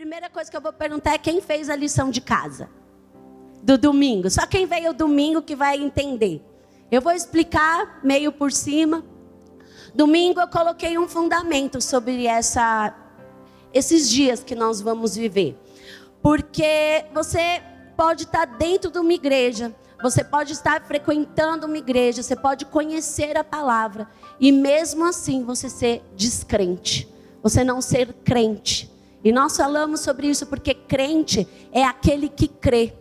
primeira coisa que eu vou perguntar é quem fez a lição de casa do domingo. Só quem veio domingo que vai entender. Eu vou explicar meio por cima. Domingo eu coloquei um fundamento sobre esses dias que nós vamos viver. Porque você pode estar dentro de uma igreja, você pode estar frequentando uma igreja, você pode conhecer a palavra e mesmo assim você ser descrente, você não ser crente. E nós falamos sobre isso porque crente é aquele que crê.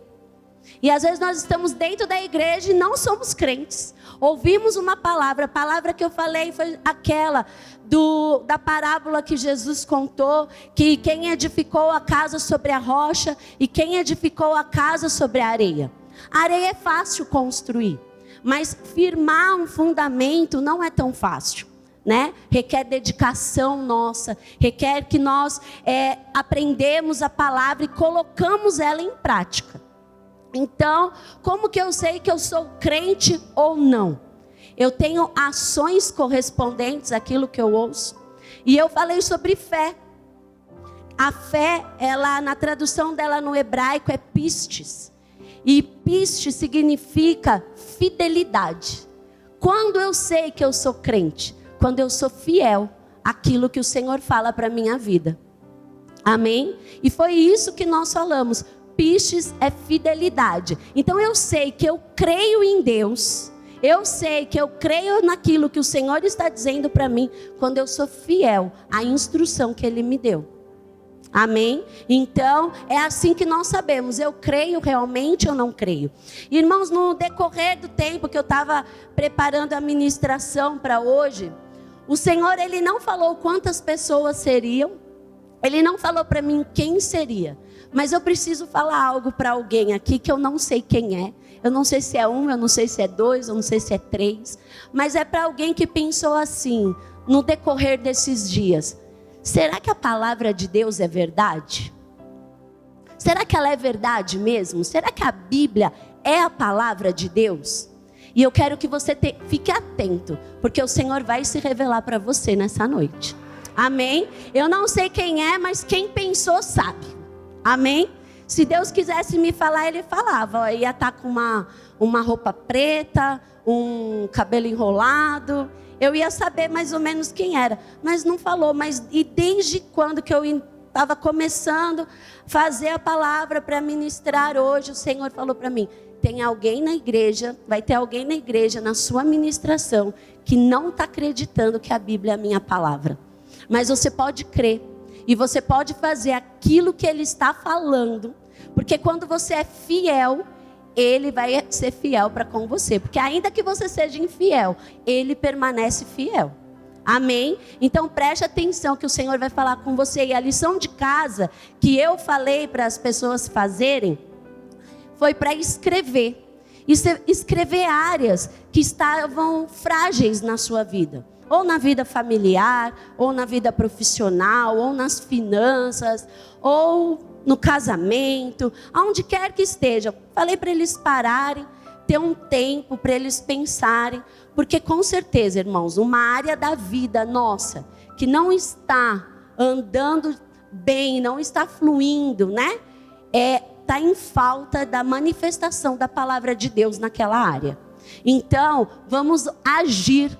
E às vezes nós estamos dentro da igreja e não somos crentes. Ouvimos uma palavra, a palavra que eu falei foi aquela da parábola que Jesus contou, que quem edificou a casa sobre a rocha e quem edificou a casa sobre a areia. A areia é fácil construir, mas firmar um fundamento não é tão fácil, né? Requer dedicação nossa, requer que nós aprendemos a palavra e colocamos ela em prática. Então, como que eu sei que eu sou crente ou não? Eu tenho ações correspondentes àquilo que eu ouço. E eu falei sobre fé. A fé, ela, na tradução dela no hebraico é pistes. E pistes significa fidelidade. Quando eu sei que eu sou crente? Quando eu sou fiel àquilo que o Senhor fala para a minha vida. Amém? E foi isso que nós falamos. Pistes é fidelidade. Então eu sei que eu creio em Deus. Eu sei que eu creio naquilo que o Senhor está dizendo para mim. Quando eu sou fiel à instrução que Ele me deu. Amém? Então é assim que nós sabemos. Eu creio realmente ou não creio. Irmãos, no decorrer do tempo que eu estava preparando a ministração para hoje, o Senhor, Ele não falou quantas pessoas seriam. Ele não falou para mim quem seria. Mas eu preciso falar algo para alguém aqui que eu não sei quem é. Eu não sei se é um, eu não sei se é dois, eu não sei se é três. Mas é para alguém que pensou assim, no decorrer desses dias. Será que a palavra de Deus é verdade? Será que ela é verdade mesmo? Será que a Bíblia é a palavra de Deus? E eu quero que você fique atento, porque o Senhor vai se revelar para você nessa noite. Amém? Eu não sei quem é, mas quem pensou sabe. Amém? Se Deus quisesse me falar, Ele falava. Eu ia estar com uma roupa preta, um cabelo enrolado. Eu ia saber mais ou menos quem era. Mas não falou. E desde quando que eu estava começando a fazer a palavra para ministrar hoje, o Senhor falou para mim, tem alguém na igreja, vai ter alguém na igreja, na sua ministração, que não está acreditando que a Bíblia é a minha palavra. Mas você pode crer. E você pode fazer aquilo que Ele está falando. Porque quando você é fiel, Ele vai ser fiel para com você. Porque ainda que você seja infiel, Ele permanece fiel. Amém? Então preste atenção que o Senhor vai falar com você. E a lição de casa que eu falei para as pessoas fazerem, foi para escrever. Escrever áreas que estavam frágeis na sua vida. Ou na vida familiar, ou na vida profissional, ou nas finanças, ou no casamento, aonde quer que esteja. Falei para eles pararem, ter um tempo para eles pensarem, porque com certeza, irmãos, uma área da vida nossa que não está andando bem, não está fluindo, né? Está em falta da manifestação da palavra de Deus naquela área. Então, vamos agir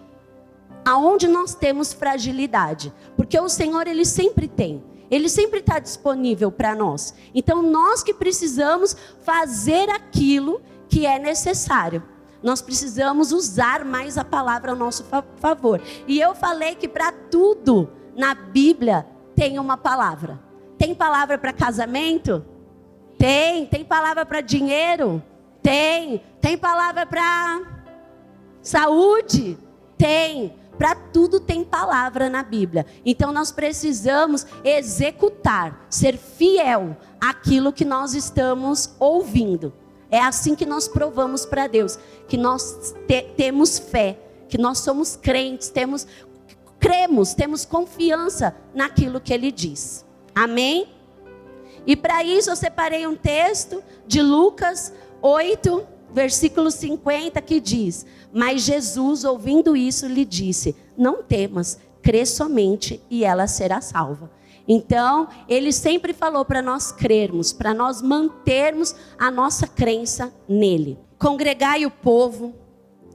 aonde nós temos fragilidade, porque o Senhor, Ele sempre tem, Ele sempre está disponível para nós. Então nós que precisamos fazer aquilo que é necessário, nós precisamos usar mais a palavra ao nosso favor. E eu falei que para tudo na Bíblia tem uma palavra. Tem palavra para casamento? Tem palavra para dinheiro? Tem palavra para saúde? Tem. Para tudo tem palavra na Bíblia. Então nós precisamos executar, ser fiel àquilo que nós estamos ouvindo. É assim que nós provamos para Deus que nós temos fé, que nós somos crentes, cremos, temos confiança naquilo que Ele diz. Amém? E para isso eu separei um texto de Lucas 8, versículo 50, que diz: mas Jesus, ouvindo isso, lhe disse: não temas, crê somente e ela será salva. Então, ele sempre falou para nós crermos, para nós mantermos a nossa crença nele. Congregai o povo,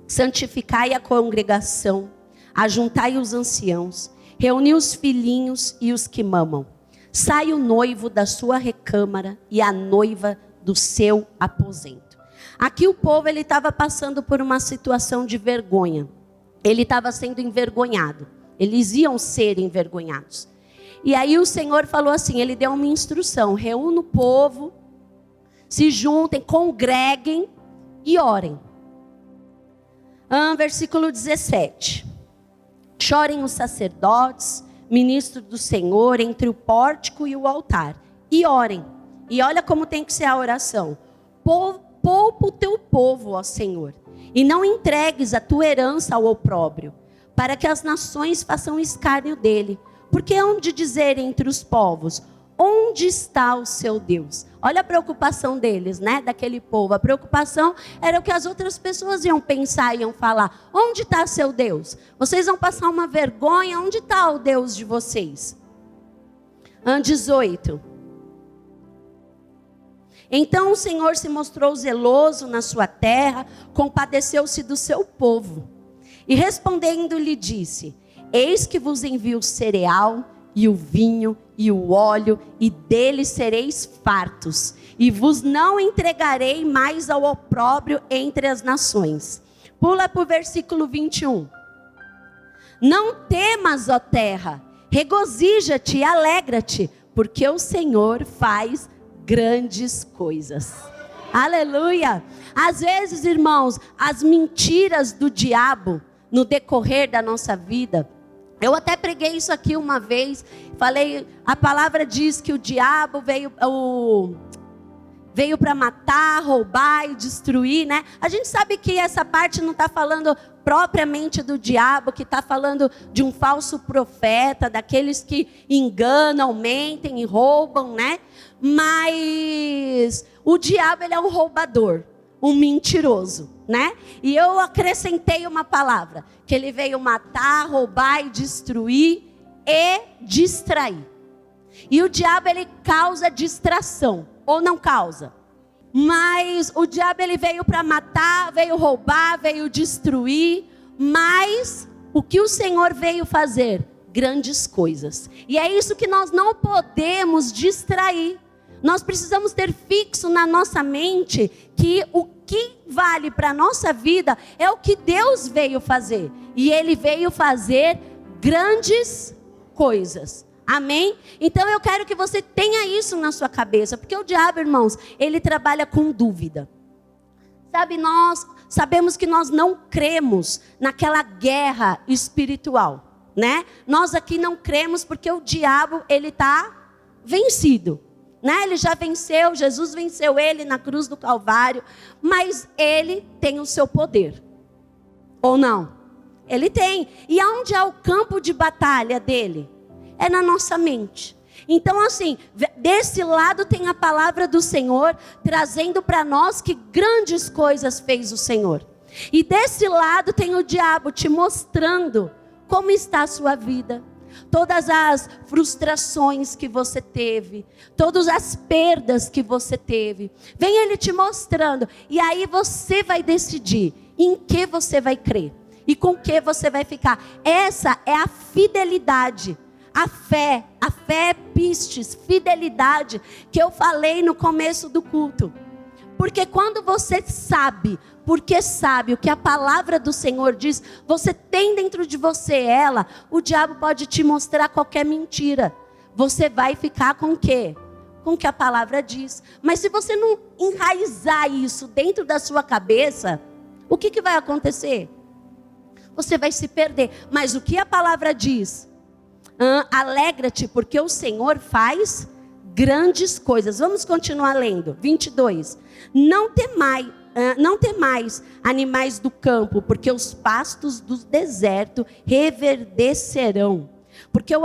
santificai a congregação, ajuntai os anciãos, reuni os filhinhos e os que mamam. Sai o noivo da sua recâmara e a noiva do seu aposento. Aqui o povo estava passando por uma situação de vergonha. Ele estava sendo envergonhado. Eles iam ser envergonhados. E aí o Senhor falou assim, ele deu uma instrução: reúna o povo, se juntem, congreguem e orem. Versículo 17. Chorem os sacerdotes, ministros do Senhor, entre o pórtico e o altar, e orem. E olha como tem que ser a oração. Poupa o teu povo, ó Senhor, e não entregues a tua herança ao opróbrio, para que as nações façam escárnio dele. Porque hão de dizer entre os povos, onde está o seu Deus? Olha a preocupação deles, né? Daquele povo. A preocupação era o que as outras pessoas iam pensar, iam falar. Onde está seu Deus? Vocês vão passar uma vergonha. Onde está o Deus de vocês? 18. Então o Senhor se mostrou zeloso na sua terra, compadeceu-se do seu povo. E respondendo lhe disse: eis que vos envio o cereal e o vinho e o óleo, e deles sereis fartos, e vos não entregarei mais ao opróbrio entre as nações. Pula para o versículo 21. Não temas, ó terra, regozija-te e alegra-te, porque o Senhor faz grandes coisas. Aleluia! Às vezes, irmãos, as mentiras do diabo no decorrer da nossa vida, eu até preguei isso aqui uma vez, falei, a palavra diz que o diabo veio para matar, roubar e destruir, né? A gente sabe que essa parte não está falando propriamente do diabo, que está falando de um falso profeta, daqueles que enganam, mentem e roubam, né? Mas o diabo, ele é um roubador, um mentiroso, né? E eu acrescentei uma palavra, que ele veio matar, roubar e destruir e distrair. E o diabo, ele causa distração, ou não causa? Mas o diabo, ele veio para matar, veio roubar, veio destruir, mas o que o Senhor veio fazer? Grandes coisas. E é isso que nós não podemos distrair. Nós precisamos ter fixo na nossa mente que o que vale para a nossa vida é o que Deus veio fazer. E Ele veio fazer grandes coisas. Amém? Então eu quero que você tenha isso na sua cabeça. Porque o diabo, irmãos, ele trabalha com dúvida. Sabe, nós sabemos que nós não cremos naquela guerra espiritual, né? Nós aqui não cremos porque o diabo, ele está vencido. Né? Ele já venceu, Jesus venceu ele na cruz do Calvário, mas ele tem o seu poder, ou não? Ele tem. E aonde é o campo de batalha dele? É na nossa mente. Então assim, desse lado tem a palavra do Senhor, trazendo para nós que grandes coisas fez o Senhor. E desse lado tem o diabo te mostrando como está a sua vida. Todas as frustrações que você teve, todas as perdas que você teve, vem ele te mostrando, e aí você vai decidir em que você vai crer, e com que você vai ficar. Essa é a fidelidade, a fé é pistes, fidelidade, que eu falei no começo do culto. Porque quando você sabe, porque sabe o que a palavra do Senhor diz, você tem dentro de você ela, o diabo pode te mostrar qualquer mentira. Você vai ficar com o quê? Com o que a palavra diz. Mas se você não enraizar isso dentro da sua cabeça, o que vai acontecer? Você vai se perder. Mas o que a palavra diz? Alegra-te, porque o Senhor faz grandes coisas. Vamos continuar lendo. 22. Não temais, animais do campo, porque os pastos do deserto reverdecerão. Porque o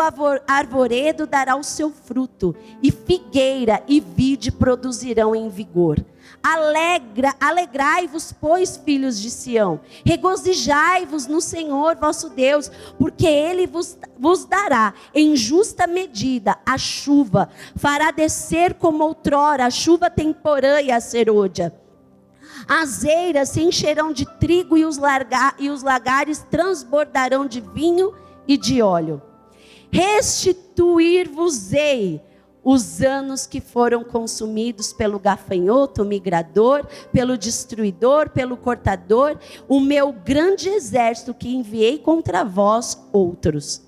arvoredo dará o seu fruto, e figueira e vide produzirão em vigor. Alegrai-vos, pois, filhos de Sião, regozijai-vos no Senhor vosso Deus, porque Ele vos dará em justa medida a chuva, fará descer como outrora a chuva temporã e a serôdia. As eiras se encherão de trigo e os lagares transbordarão de vinho e de óleo. Restituir-vos-ei os anos que foram consumidos pelo gafanhoto, o migrador, pelo destruidor, pelo cortador, o meu grande exército que enviei contra vós outros.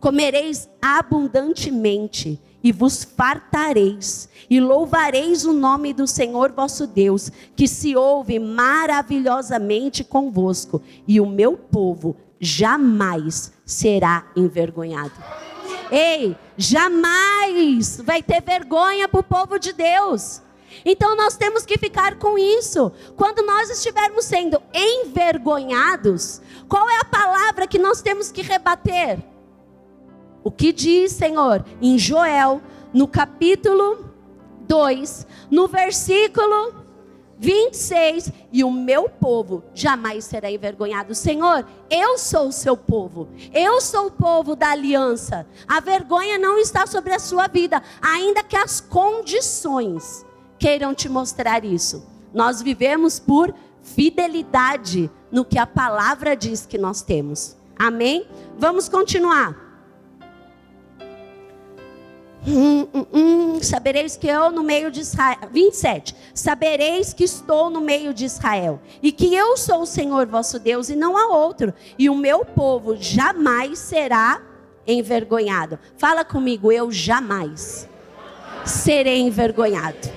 Comereis abundantemente e vos fartareis, e louvareis o nome do Senhor vosso Deus, que se ouve maravilhosamente convosco, e o meu povo jamais será envergonhado. Ei, jamais vai ter vergonha para o povo de Deus. Então nós temos que ficar com isso. Quando nós estivermos sendo envergonhados, qual é a palavra que nós temos que rebater? O que diz, Senhor, em Joel, no capítulo 2, no versículo 26, e o meu povo jamais será envergonhado. Senhor, eu sou o seu povo, eu sou o povo da aliança. A vergonha não está sobre a sua vida, ainda que as condições queiram te mostrar isso. Nós vivemos por fidelidade no que a palavra diz que nós temos. Amém? Vamos continuar. Sabereis que eu no meio de Israel. 27. Sabereis que estou no meio de Israel, e que eu sou o Senhor vosso Deus, e não há outro, e o meu povo jamais será envergonhado. Fala comigo, eu jamais serei envergonhado.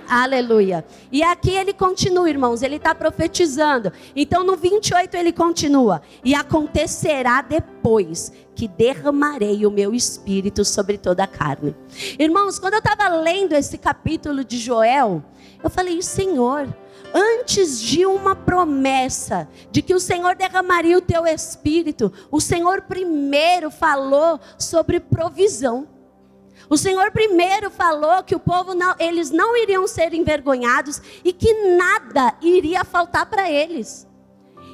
Aleluia. E aqui ele continua, irmãos, ele está profetizando. Então no 28 ele continua: e acontecerá depois que derramarei o meu espírito sobre toda a carne. Irmãos, quando eu estava lendo esse capítulo de Joel, eu falei, Senhor, antes de uma promessa de que o Senhor derramaria o teu espírito, o Senhor primeiro falou sobre provisão. O Senhor primeiro falou que o povo eles não iriam ser envergonhados e que nada iria faltar para eles.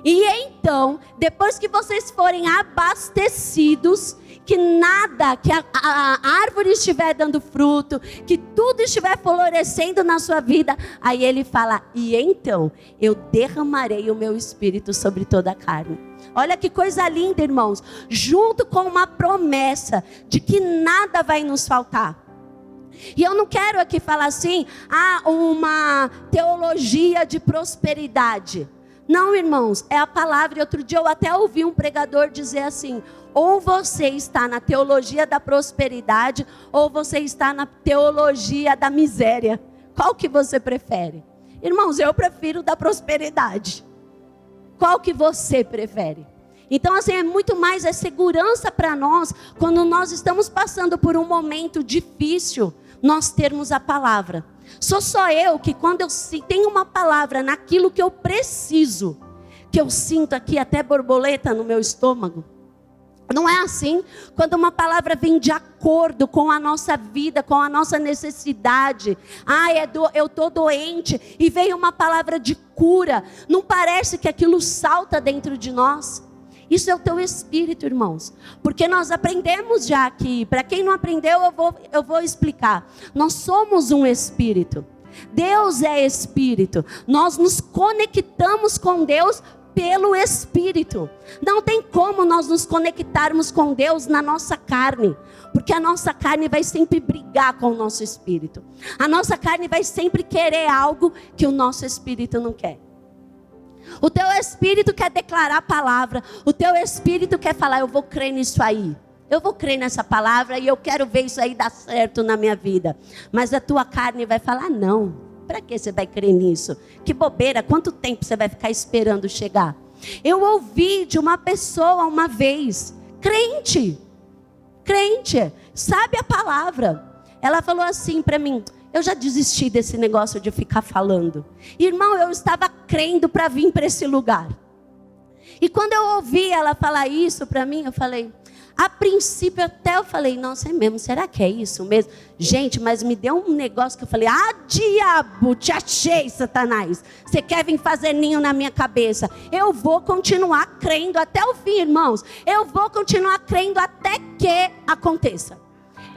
E então, depois que vocês forem abastecidos, que nada, que a árvore estiver dando fruto, que tudo estiver florescendo na sua vida, aí ele fala, e então eu derramarei o meu espírito sobre toda a carne. Olha que coisa linda, irmãos, junto com uma promessa de que nada vai nos faltar. E eu não quero aqui falar assim, uma teologia de prosperidade. Não, irmãos, é a palavra. E outro dia eu até ouvi um pregador dizer assim, ou você está na teologia da prosperidade, ou você está na teologia da miséria. Qual que você prefere? Irmãos, eu prefiro da prosperidade. Qual que você prefere? Então assim, é muito mais segurança para nós, quando nós estamos passando por um momento difícil, nós termos a palavra. Sou só eu que quando eu tenho uma palavra naquilo que eu preciso, que eu sinto aqui até borboleta no meu estômago. Não é assim? Quando uma palavra vem de acordo com a nossa vida, com a nossa necessidade. Eu estou doente e veio uma palavra de cura. Não parece que aquilo salta dentro de nós? Isso é o teu espírito, irmãos. Porque nós aprendemos já aqui. Para quem não aprendeu, eu vou explicar. Nós somos um espírito. Deus é espírito. Nós nos conectamos com Deus pelo Espírito. Não tem como nós nos conectarmos com Deus na nossa carne, porque a nossa carne vai sempre brigar com o nosso espírito. A nossa carne vai sempre querer algo que o nosso espírito não quer. O teu espírito quer declarar a palavra, o teu espírito quer falar, eu vou crer nisso aí. Eu vou crer nessa palavra e eu quero ver isso aí dar certo na minha vida. Mas a tua carne vai falar, não. Para que você vai crer nisso? Que bobeira, quanto tempo você vai ficar esperando chegar? Eu ouvi de uma pessoa uma vez, crente, sabe a palavra. Ela falou assim para mim, eu já desisti desse negócio de ficar falando. Irmão, eu estava crendo para vir para esse lugar. E quando eu ouvi ela falar isso para mim, eu falei, A princípio até eu falei, nossa, é mesmo, será que é isso mesmo? Gente, mas me deu um negócio que eu falei, diabo, te achei, Satanás. Você quer vir fazer ninho na minha cabeça? Eu vou continuar crendo até o fim, irmãos. Eu vou continuar crendo até que aconteça.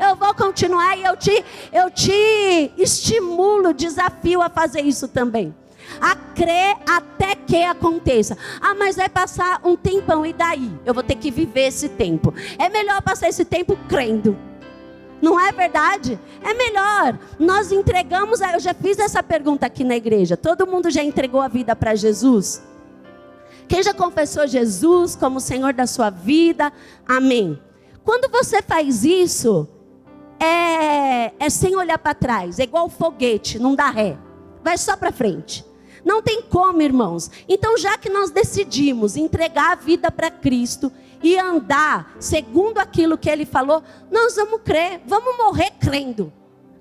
Eu vou continuar e eu te estimulo, desafio a fazer isso também. A crer até que aconteça. Mas vai passar um tempão, e daí? Eu vou ter que viver esse tempo. É melhor passar esse tempo crendo. Não é verdade? É melhor. Nós entregamos, eu já fiz essa pergunta aqui na igreja. Todo mundo já entregou a vida para Jesus? Quem já confessou Jesus como Senhor da sua vida? Amém. Quando você faz isso, é sem olhar para trás. É igual foguete, não dá ré. Vai só para frente. Não tem como, irmãos. Então, já que nós decidimos entregar a vida para Cristo e andar segundo aquilo que Ele falou, nós vamos crer, vamos morrer crendo.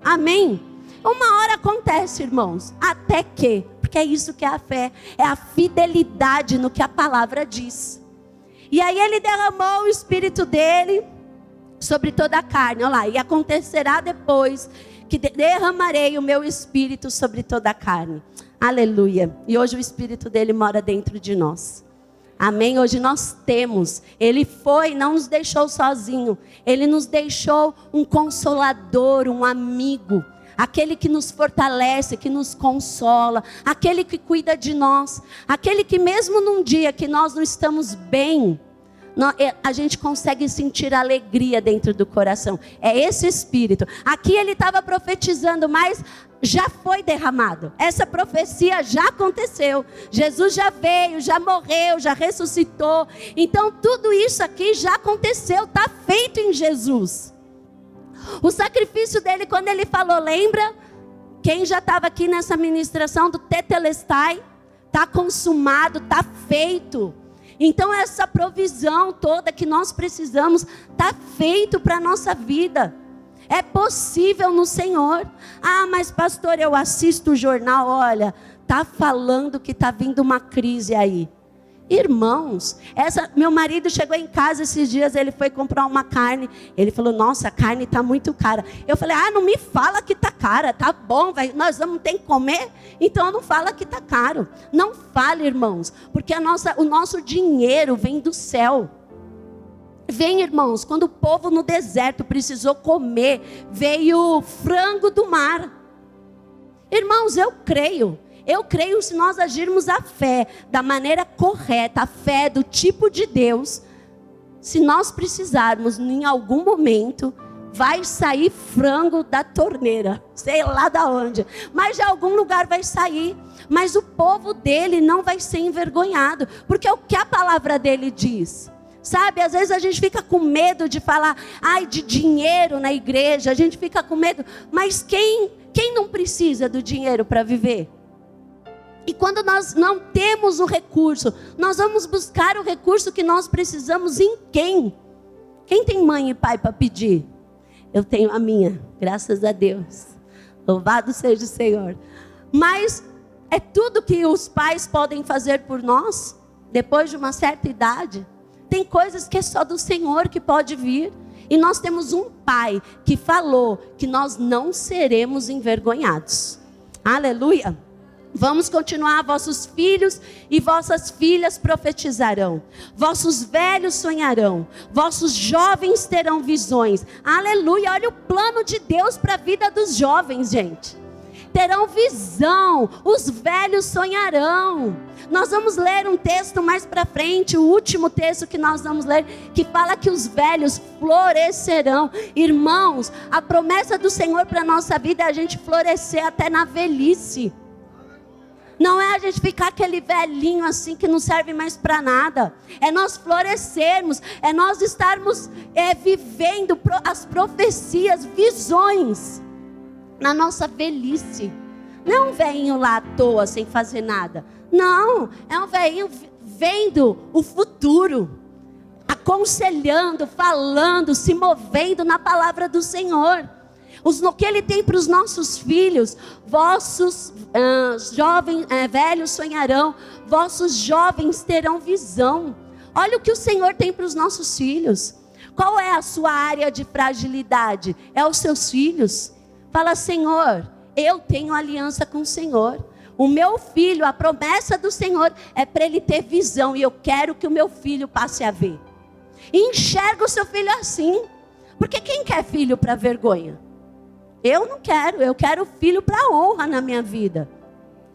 Amém? Uma hora acontece, irmãos, até que, porque é isso que é a fé, é a fidelidade no que a palavra diz. E aí Ele derramou o Espírito dele sobre toda a carne. Olha lá, e acontecerá depois que derramarei o meu Espírito sobre toda a carne. Aleluia. E hoje o Espírito dele mora dentro de nós. Amém? Hoje nós temos. Ele foi, não nos deixou sozinho. Ele nos deixou um consolador, um amigo. Aquele que nos fortalece, que nos consola. Aquele que cuida de nós. Aquele que mesmo num dia que nós não estamos bem, a gente consegue sentir alegria dentro do coração. É esse Espírito. Aqui ele estava profetizando, mas já foi derramado. Essa profecia já aconteceu. Jesus já veio, já morreu, já ressuscitou. Então tudo isso aqui já aconteceu, está feito em Jesus. O sacrifício dele, quando ele falou, lembra? Quem já estava aqui nessa ministração do Tetelestai? Está consumado, está feito. Então essa provisão toda que nós precisamos está feito para a nossa vida. É possível no Senhor. Mas pastor, eu assisto o jornal, olha, está falando que está vindo uma crise aí. Irmãos, meu marido chegou em casa esses dias, ele foi comprar uma carne. Ele falou, nossa, a carne está muito cara. Eu falei, não me fala que está cara, tá bom, nós vamos ter que comer, então não fala que está caro. Não fale, irmãos, porque o nosso dinheiro vem do céu. Vem, irmãos, quando o povo no deserto precisou comer, veio frango do mar. Irmãos, eu creio se nós agirmos a fé da maneira correta, a fé do tipo de Deus, se nós precisarmos em algum momento, vai sair frango da torneira, sei lá da onde, mas de algum lugar vai sair. Mas o povo dele não vai ser envergonhado, porque é o que a palavra dele diz. Sabe, às vezes a gente fica com medo de falar, de dinheiro na igreja, a gente fica com medo, mas quem não precisa do dinheiro para viver? E quando nós não temos o recurso, nós vamos buscar o recurso que nós precisamos em quem? Quem tem mãe e pai para pedir? Eu tenho a minha, graças a Deus. Louvado seja o Senhor. Mas é tudo que os pais podem fazer por nós, depois de uma certa idade. Tem coisas que é só do Senhor que pode vir. E nós temos um pai que falou que nós não seremos envergonhados. Aleluia. Vamos continuar, vossos filhos e vossas filhas profetizarão, vossos velhos sonharão, vossos jovens terão visões. Aleluia, olha o plano de Deus para a vida dos jovens, gente. Terão visão, os velhos sonharão. Nós vamos ler um texto mais para frente, o último texto que nós vamos ler, que fala que os velhos florescerão. Irmãos, a promessa do Senhor para a nossa vida é a gente florescer até na velhice. Não é a gente ficar aquele velhinho assim que não serve mais para nada. É nós florescermos, é nós estarmos vivendo as profecias, visões na nossa velhice. Não é um velhinho lá à toa, sem fazer nada. Não, é um velhinho vendo o futuro, aconselhando, falando, se movendo na palavra do Senhor. O que Ele tem para os nossos filhos, vossos jovens, velhos sonharão, vossos jovens terão visão. Olha o que o Senhor tem para os nossos filhos. Qual é a sua área de fragilidade? É os seus filhos. Fala: Senhor, eu tenho aliança com o Senhor. O meu filho, a promessa do Senhor é para ele ter visão. E eu quero que o meu filho passe a ver. E enxerga o seu filho assim. Porque quem quer filho para vergonha? Eu não quero. Eu quero filho para honra na minha vida.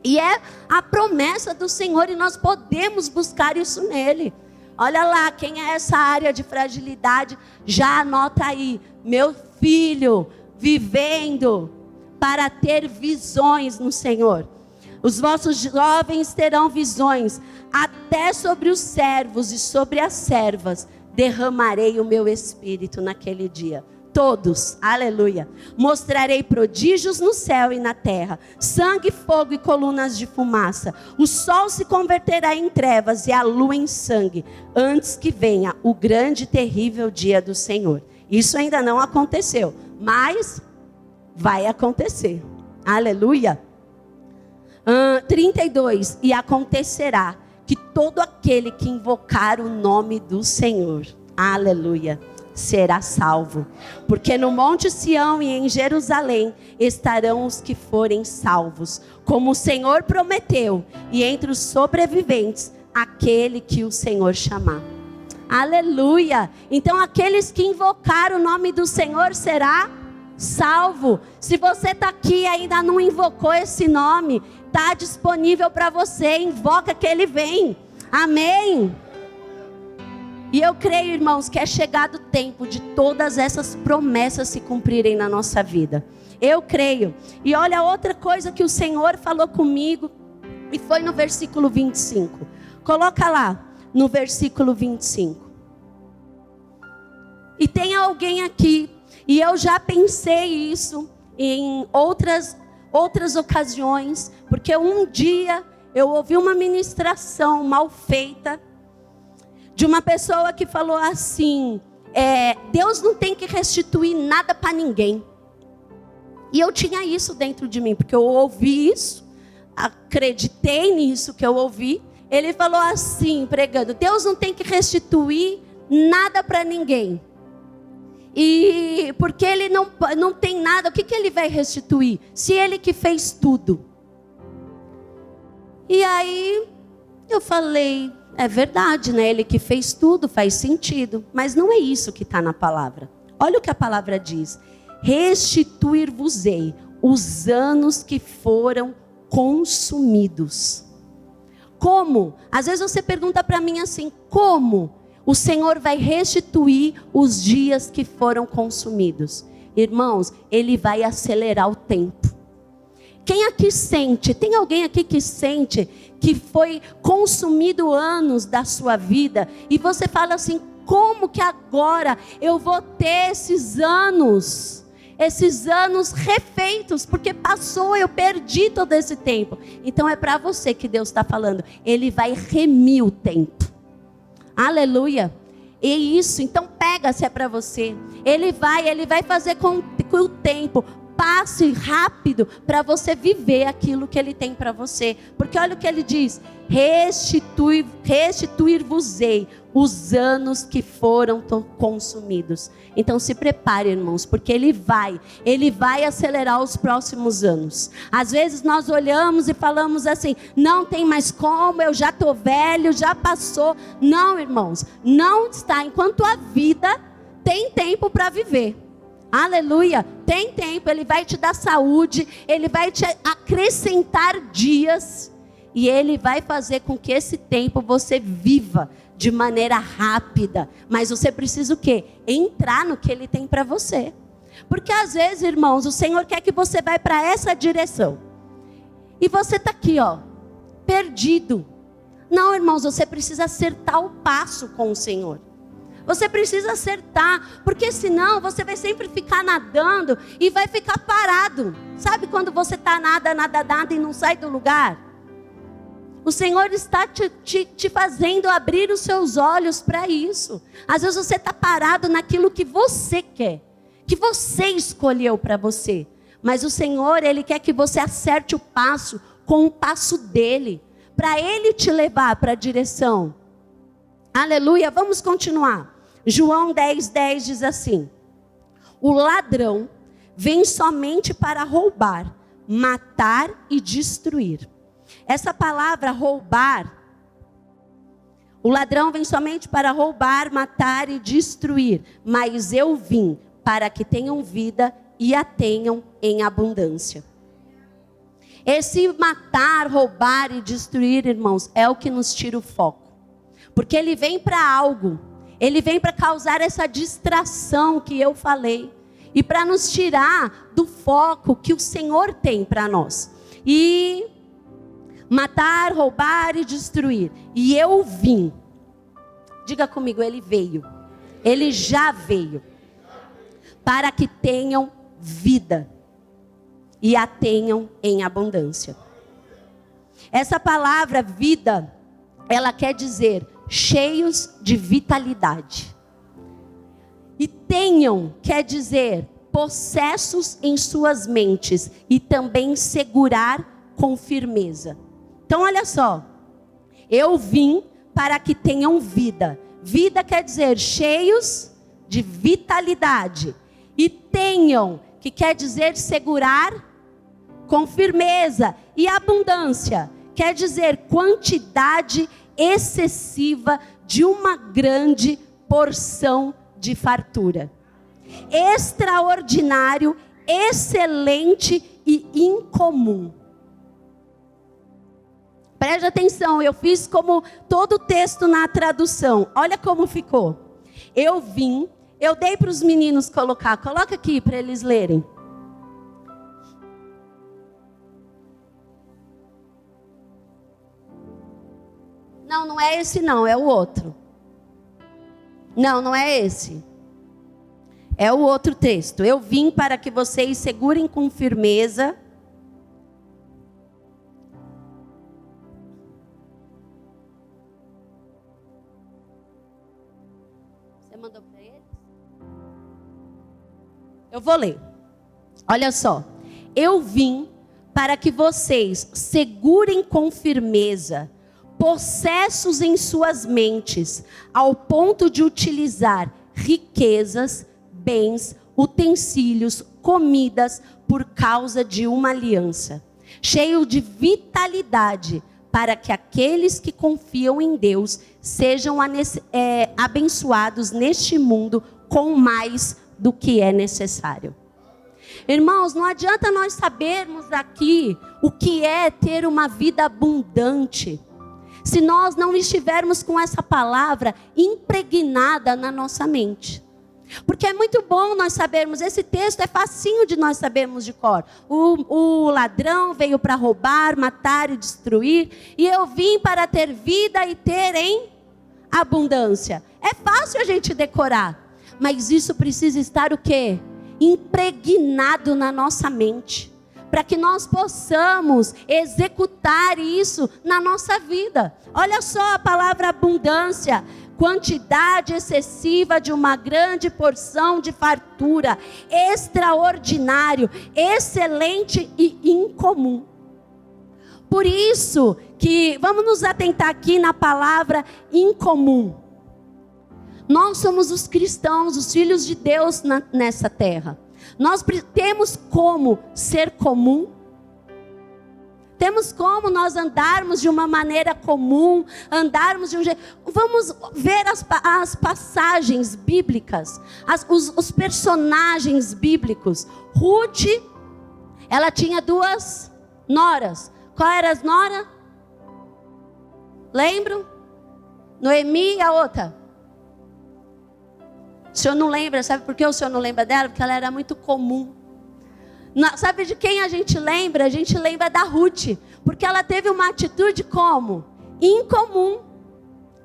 E é a promessa do Senhor. E nós podemos buscar isso nele. Olha lá, quem é essa área de fragilidade, já anota aí. Meu filho, vivendo para ter visões no Senhor. Os vossos jovens terão visões, até sobre os servos e sobre as servas derramarei o meu espírito naquele dia. Todos, aleluia. Mostrarei prodígios no céu e na terra, sangue, fogo e colunas de fumaça. O sol se converterá em trevas e a lua em sangue, antes que venha o grande e terrível dia do Senhor. Isso ainda não aconteceu, mas vai acontecer. Aleluia. 32. E acontecerá que todo aquele que invocar o nome do Senhor, aleluia, será salvo. Porque no Monte Sião e em Jerusalém estarão os que forem salvos, como o Senhor prometeu, e entre os sobreviventes, aquele que o Senhor chamar. Aleluia! Então aqueles que invocar o nome do Senhor será salvo. Se você está aqui e ainda não invocou esse nome, está disponível para você. Invoca que ele vem. Amém? E eu creio, irmãos, que é chegado o tempo de todas essas promessas se cumprirem na nossa vida. Eu creio. E olha outra coisa que o Senhor falou comigo, e foi no versículo 25. Coloca lá, no versículo 25. E tem alguém aqui, e eu já pensei isso em outras ocasiões, porque um dia eu ouvi uma ministração mal feita, de uma pessoa que falou assim, Deus não tem que restituir nada para ninguém. E eu tinha isso dentro de mim, porque eu ouvi isso, acreditei nisso que eu ouvi. Ele falou assim, pregando, Deus não tem que restituir nada para ninguém. E porque ele não tem nada, o que ele vai restituir? Se ele que fez tudo. E aí eu falei, é verdade, né? Ele que fez tudo, faz sentido. Mas não é isso que está na palavra. Olha o que a palavra diz. Restituir-vos-ei os anos que foram consumidos. Como? Às vezes você pergunta para mim assim, como o Senhor vai restituir os dias que foram consumidos? Irmãos, Ele vai acelerar o tempo. Quem aqui sente, tem alguém aqui que sente que foi consumido anos da sua vida e você fala assim, como que agora eu vou ter esses anos refeitos, porque passou, eu perdi todo esse tempo. Então é para você que Deus está falando, Ele vai remir o tempo. Aleluia. E isso, então pega se é para você. Ele vai fazer com que o tempo passe rápido para você viver aquilo que Ele tem para você. Porque olha o que Ele diz, restituir-vos-ei os anos que foram consumidos. Então se prepare, irmãos, porque Ele vai acelerar os próximos anos. Às vezes nós olhamos e falamos assim, não tem mais como, eu já estou velho, já passou. Não, irmãos, não está. Enquanto a vida tem tempo para viver. Aleluia, tem tempo. Ele vai te dar saúde, Ele vai te acrescentar dias, e Ele vai fazer com que esse tempo você viva de maneira rápida. Mas você precisa o quê? Entrar no que Ele tem para você. Porque às vezes, irmãos, o Senhor quer que você vá para essa direção, e você está aqui, perdido. Não, irmãos, você precisa acertar o passo com o Senhor. Você precisa acertar, porque senão você vai sempre ficar nadando e vai ficar parado. Sabe quando você está nada e não sai do lugar? O Senhor está te fazendo abrir os seus olhos para isso. Às vezes você está parado naquilo que você quer, que você escolheu para você. Mas o Senhor, Ele quer que você acerte o passo com o passo dEle, para Ele te levar para a direção. Aleluia, vamos continuar. João 10:10 diz assim: o ladrão vem somente para roubar, matar e destruir. Essa palavra roubar, o ladrão vem somente para roubar, matar e destruir, mas eu vim para que tenham vida e a tenham em abundância. Esse matar, roubar e destruir, irmãos, é o que nos tira o foco. Porque ele vem para algo, ele vem para causar essa distração que eu falei. E para nos tirar do foco que o Senhor tem para nós. E matar, roubar e destruir. E eu vim. Diga comigo, ele veio. Ele já veio. Para que tenham vida. E a tenham em abundância. Essa palavra vida, ela quer dizer cheios de vitalidade. E tenham, quer dizer, possessos em suas mentes e também segurar com firmeza. Então olha só, eu vim para que tenham vida. Vida quer dizer cheios de vitalidade. E tenham, que quer dizer segurar com firmeza. E abundância, quer dizer quantidade excessiva de uma grande porção de fartura. Extraordinário, excelente e incomum. Preste atenção, eu fiz como todo o texto na tradução. Olha como ficou. Eu vim, eu dei para os meninos coloca aqui para eles lerem. Não, não é esse não, é o outro. Não, não é esse. É o outro texto. Eu vim para que vocês segurem com firmeza. Você mandou para eles? Eu vou ler. Olha só. Eu vim para que vocês segurem com firmeza possessos em suas mentes, ao ponto de utilizar riquezas, bens, utensílios, comidas, por causa de uma aliança, cheio de vitalidade, para que aqueles que confiam em Deus sejam abençoados neste mundo com mais do que é necessário. Irmãos, não adianta nós sabermos aqui o que é ter uma vida abundante, se nós não estivermos com essa palavra impregnada na nossa mente. Porque é muito bom nós sabermos, esse texto é facinho de nós sabermos de cor. O ladrão veio para roubar, matar e destruir, e eu vim para ter vida e ter em abundância. É fácil a gente decorar, mas isso precisa estar o quê? Impregnado na nossa mente, para que nós possamos executar isso na nossa vida. Olha só a palavra abundância, quantidade excessiva de uma grande porção de fartura, extraordinário, excelente e incomum. Por isso que vamos nos atentar aqui na palavra incomum. Nós somos os cristãos, os filhos de Deus nessa terra. Nós temos como ser comum? Temos como nós andarmos de uma maneira comum, andarmos de um jeito... Vamos ver as passagens bíblicas, os personagens bíblicos. Ruth, ela tinha 2 noras. Qual era as noras? Lembram? Noemi e a outra. O senhor não lembra, sabe por que o senhor não lembra dela? Porque ela era muito comum. Sabe de quem a gente lembra? A gente lembra da Ruth, porque ela teve uma atitude como? Incomum.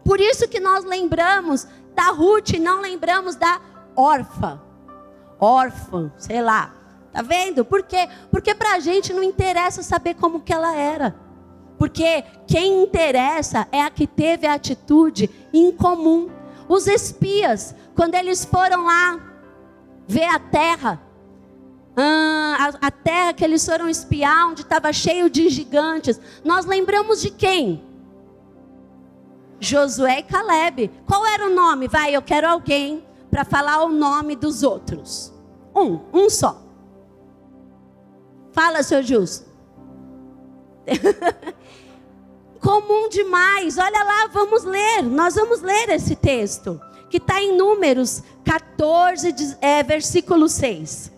Por isso que nós lembramos da Ruth e não lembramos da órfã, sei lá. Tá vendo? Por quê? Porque pra gente não interessa saber como que ela era. Porque quem interessa é a que teve a atitude incomum. Os espias, quando eles foram lá ver a terra, a terra que eles foram espiar, onde estava cheio de gigantes, nós lembramos de quem? Josué e Calebe. Qual era o nome? Eu quero alguém para falar o nome dos outros. Um só. Fala, seu Justo. Comum demais. Olha lá, vamos ler. Nós vamos ler esse texto, que está em Números 14, versículo 6.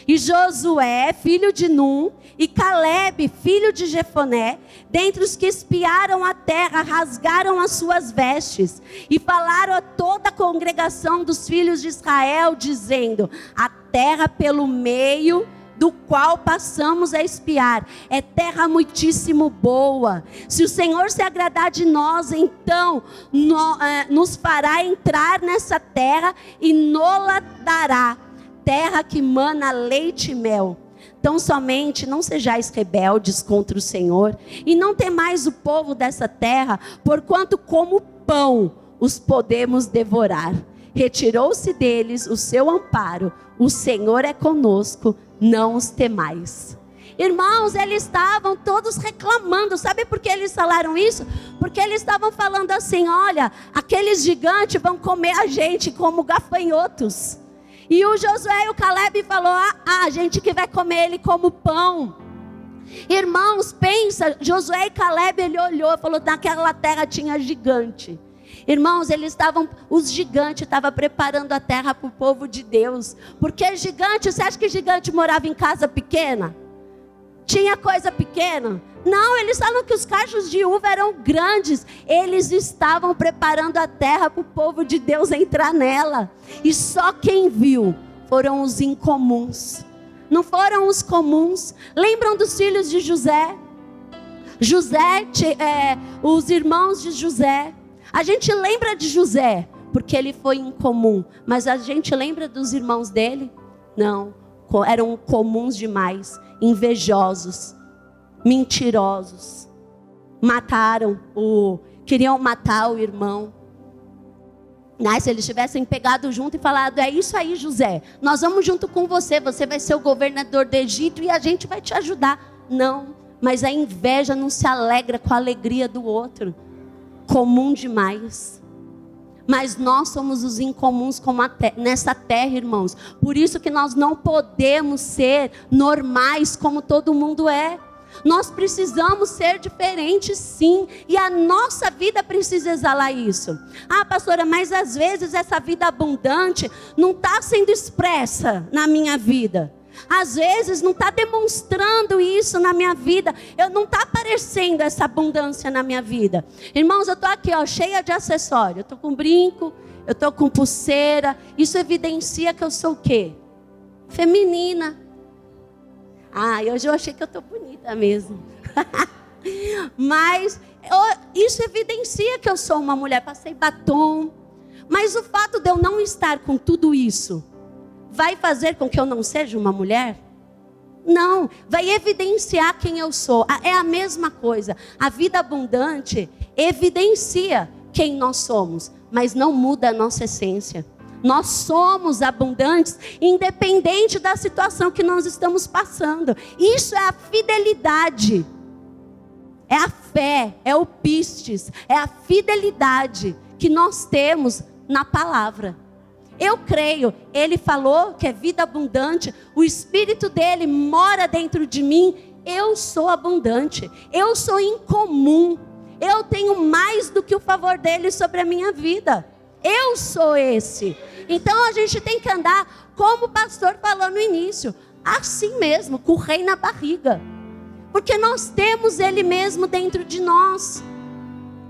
E Josué, filho de Num, e Calebe, filho de Jefoné, dentre os que espiaram a terra, rasgaram as suas vestes e falaram a toda a congregação dos filhos de Israel, dizendo: a terra pelo meio do qual passamos a espiar é terra muitíssimo boa. Se o Senhor se agradar de nós, então nos fará entrar nessa terra e nola dará, terra que mana leite e mel. Então somente não sejais rebeldes contra o Senhor, e não temais o povo dessa terra, porquanto como pão os podemos devorar. Retirou-se deles o seu amparo, o Senhor é conosco, não os temais. Irmãos, eles estavam todos reclamando. Sabe por que eles falaram isso? Porque eles estavam falando assim: olha, aqueles gigantes vão comer a gente como gafanhotos. E o Josué e o Calebe falou: a gente que vai comer ele como pão. Irmãos, pensa, Josué e Calebe, ele olhou e falou: naquela terra tinha gigante. Irmãos, os gigantes estavam preparando a terra para o povo de Deus. Porque gigante, você acha que gigante morava em casa pequena? Tinha coisa pequena? Não, eles falam que os cachos de uva eram grandes. Eles estavam preparando a terra para o povo de Deus entrar nela. E só quem viu foram os incomuns. Não foram os comuns. Lembram dos filhos de José? Os irmãos de José. A gente lembra de José porque ele foi incomum, mas a gente lembra dos irmãos dele? Não, eram comuns demais, invejosos, mentirosos. Queriam matar o irmão. Se eles tivessem pegado junto e falado: é isso aí, José, nós vamos junto com você, você vai ser o governador do Egito e a gente vai te ajudar. Não, mas a inveja não se alegra com a alegria do outro. Comum demais. Mas nós somos os incomuns nessa terra, irmãos. Por isso que nós não podemos ser normais como todo mundo é. Nós precisamos ser diferentes, sim. E a nossa vida precisa exalar isso. Pastora, mas às vezes essa vida abundante não está sendo expressa na minha vida. Às vezes não está demonstrando isso na minha vida. Não está aparecendo essa abundância na minha vida. Irmãos, eu estou aqui cheia de acessório. Eu estou com brinco, eu estou com pulseira. Isso evidencia que eu sou o quê? Feminina. Hoje eu achei que eu estou bonita mesmo. Mas isso evidencia que eu sou uma mulher. Passei batom. Mas o fato de eu não estar com tudo isso vai fazer com que eu não seja uma mulher? Não, vai evidenciar quem eu sou. É a mesma coisa. A vida abundante evidencia quem nós somos, mas não muda a nossa essência. Nós somos abundantes, independente da situação que nós estamos passando. Isso é a fidelidade. É a fé, é o pistes, é a fidelidade que nós temos na palavra. Eu creio, ele falou que é vida abundante, o Espírito dele mora dentro de mim, eu sou abundante, eu sou incomum, eu tenho mais do que o favor dele sobre a minha vida, eu sou esse. Então a gente tem que andar, como o pastor falou no início, assim mesmo, com o rei na barriga, porque nós temos ele mesmo dentro de nós.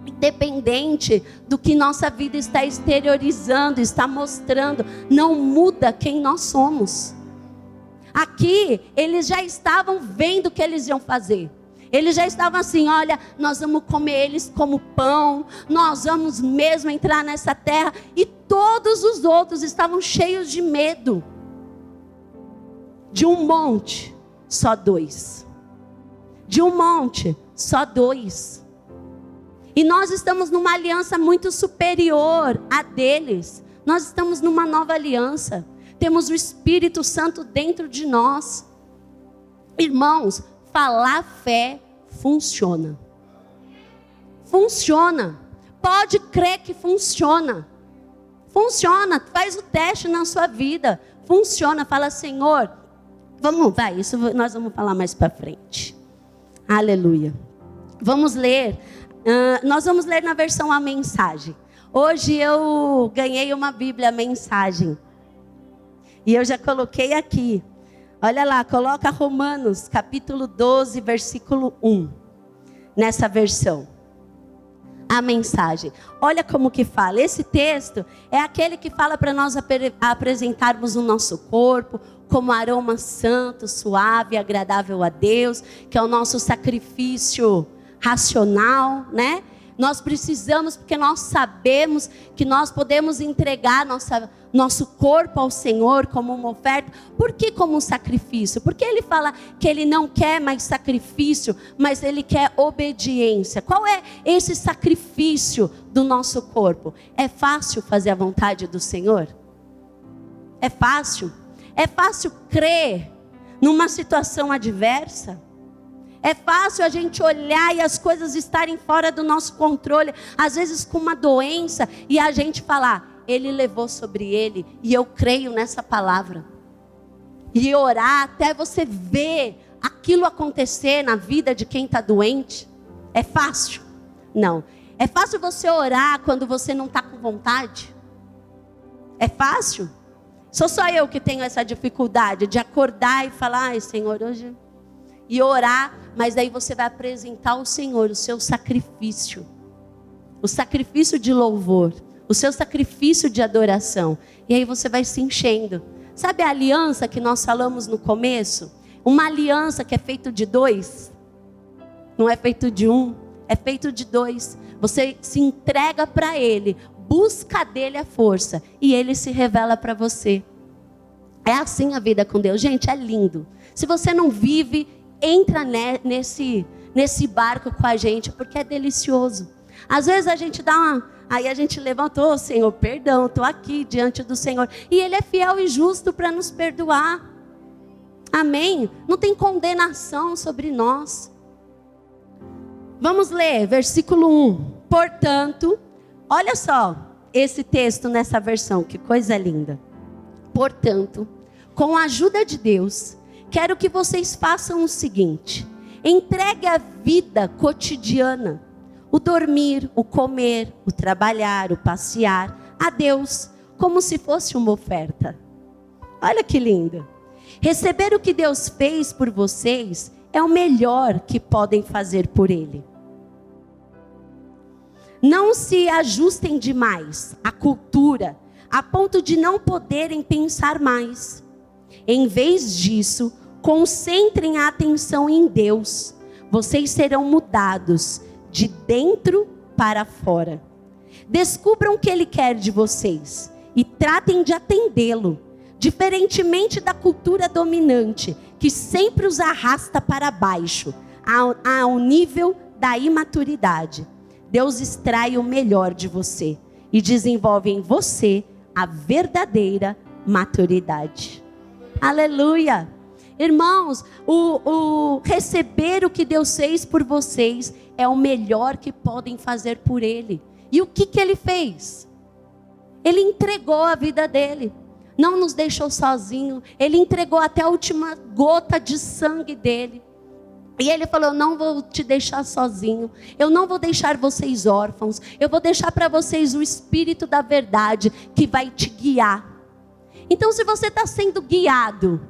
Independente do que nossa vida está exteriorizando, está mostrando, não muda quem nós somos. Aqui, eles já estavam vendo o que eles iam fazer. Eles já estavam assim: olha, nós vamos comer eles como pão, nós vamos mesmo entrar nessa terra. E todos os outros estavam cheios de medo. De um monte, só 2. De um monte, só 2. E nós estamos numa aliança muito superior à deles. Nós estamos numa nova aliança. Temos o Espírito Santo dentro de nós. Irmãos, falar fé funciona. Funciona. Pode crer que funciona. Funciona, faz o teste na sua vida. Funciona, fala, Senhor, isso nós vamos falar mais para frente. Aleluia. Vamos ler, nós vamos ler na versão A Mensagem. Hoje eu ganhei uma Bíblia, a Mensagem. E eu já coloquei aqui. Olha lá, coloca Romanos, capítulo 12, versículo 1. Nessa versão. A Mensagem. Olha como que fala. Esse texto é aquele que fala para nós apresentarmos o nosso corpo como aroma santo, suave, agradável a Deus, que é o nosso sacrifício racional, né? Nós precisamos, porque nós sabemos que nós podemos entregar nosso corpo ao Senhor como uma oferta. Por que como um sacrifício? Porque Ele fala que Ele não quer mais sacrifício, mas Ele quer obediência. Qual é esse sacrifício do nosso corpo? É fácil fazer a vontade do Senhor? É fácil? É fácil crer numa situação adversa? É fácil a gente olhar e as coisas estarem fora do nosso controle, às vezes com uma doença, e a gente falar, Ele levou sobre Ele, e eu creio nessa palavra. E orar até você ver aquilo acontecer na vida de quem está doente. É fácil? Não. É fácil você orar quando você não está com vontade? É fácil? Sou só eu que tenho essa dificuldade de acordar e falar, ai Senhor, hoje... E orar, mas aí você vai apresentar ao Senhor o seu sacrifício. O sacrifício de louvor. O seu sacrifício de adoração. E aí você vai se enchendo. Sabe a aliança que nós falamos no começo? Uma aliança que é feita de 2. Não é feito de 1, é feito de 2. Você se entrega para Ele. Busca dele a força. E Ele se revela para você. É assim a vida com Deus. Gente, é lindo. Se você não vive... Entra nesse barco com a gente, porque é delicioso. Às vezes a gente aí a gente levantou, Senhor, perdão, estou aqui diante do Senhor. E Ele é fiel e justo para nos perdoar. Amém? Não tem condenação sobre nós. Vamos ler, versículo 1. Portanto, olha só esse texto nessa versão, que coisa linda. Portanto, com a ajuda de Deus... Quero que vocês façam o seguinte: entregue a vida cotidiana, o dormir, o comer, o trabalhar, o passear, a Deus, como se fosse uma oferta. Olha que lindo. Receber o que Deus fez por vocês é o melhor que podem fazer por Ele. Não se ajustem demais à cultura, a ponto de não poderem pensar mais. Em vez disso, concentrem a atenção em Deus. Vocês serão mudados de dentro para fora. Descubram o que Ele quer de vocês e tratem de atendê-lo, diferentemente da cultura dominante, que sempre os arrasta para baixo, ao nível da imaturidade. Deus extrai o melhor de você e desenvolve em você a verdadeira maturidade. Aleluia! Irmãos, o receber o que Deus fez por vocês é o melhor que podem fazer por Ele. E o que Ele fez? Ele entregou a vida dele. Não nos deixou sozinhos. Ele entregou até a última gota de sangue dele. E Ele falou, eu não vou te deixar sozinho. Eu não vou deixar vocês órfãos. Eu vou deixar para vocês o Espírito da verdade que vai te guiar. Então, se você está sendo guiado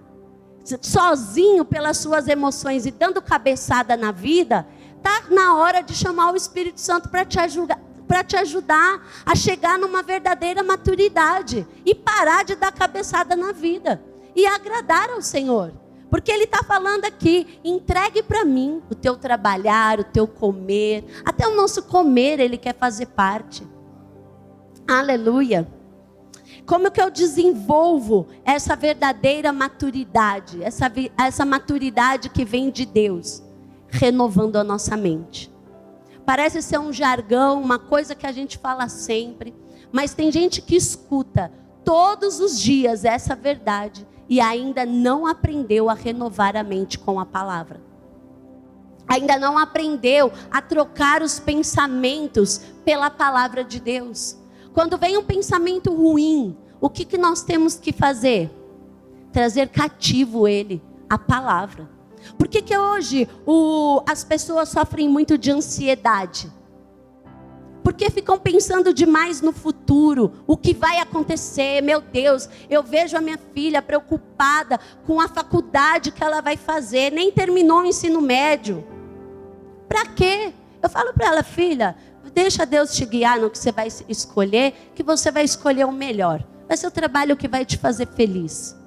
sozinho pelas suas emoções e dando cabeçada na vida, está na hora de chamar o Espírito Santo para te ajudar a chegar numa verdadeira maturidade e parar de dar cabeçada na vida e agradar ao Senhor. Porque Ele está falando aqui, entregue para mim o teu trabalhar, o teu comer, até o nosso comer Ele quer fazer parte. Aleluia. Como que eu desenvolvo essa verdadeira maturidade, essa maturidade que vem de Deus? Renovando a nossa mente. Parece ser um jargão, uma coisa que a gente fala sempre, mas tem gente que escuta todos os dias essa verdade e ainda não aprendeu a renovar a mente com a palavra. Ainda não aprendeu a trocar os pensamentos pela palavra de Deus. Quando vem um pensamento ruim, o que nós temos que fazer? Trazer cativo ele, a palavra. Por que hoje as pessoas sofrem muito de ansiedade? Porque ficam pensando demais no futuro, o que vai acontecer. Meu Deus, eu vejo a minha filha preocupada com a faculdade que ela vai fazer, nem terminou o ensino médio. Para quê? Eu falo para ela, filha, deixa Deus te guiar no que você vai escolher, que você vai escolher o melhor. Vai ser o trabalho que vai te fazer feliz.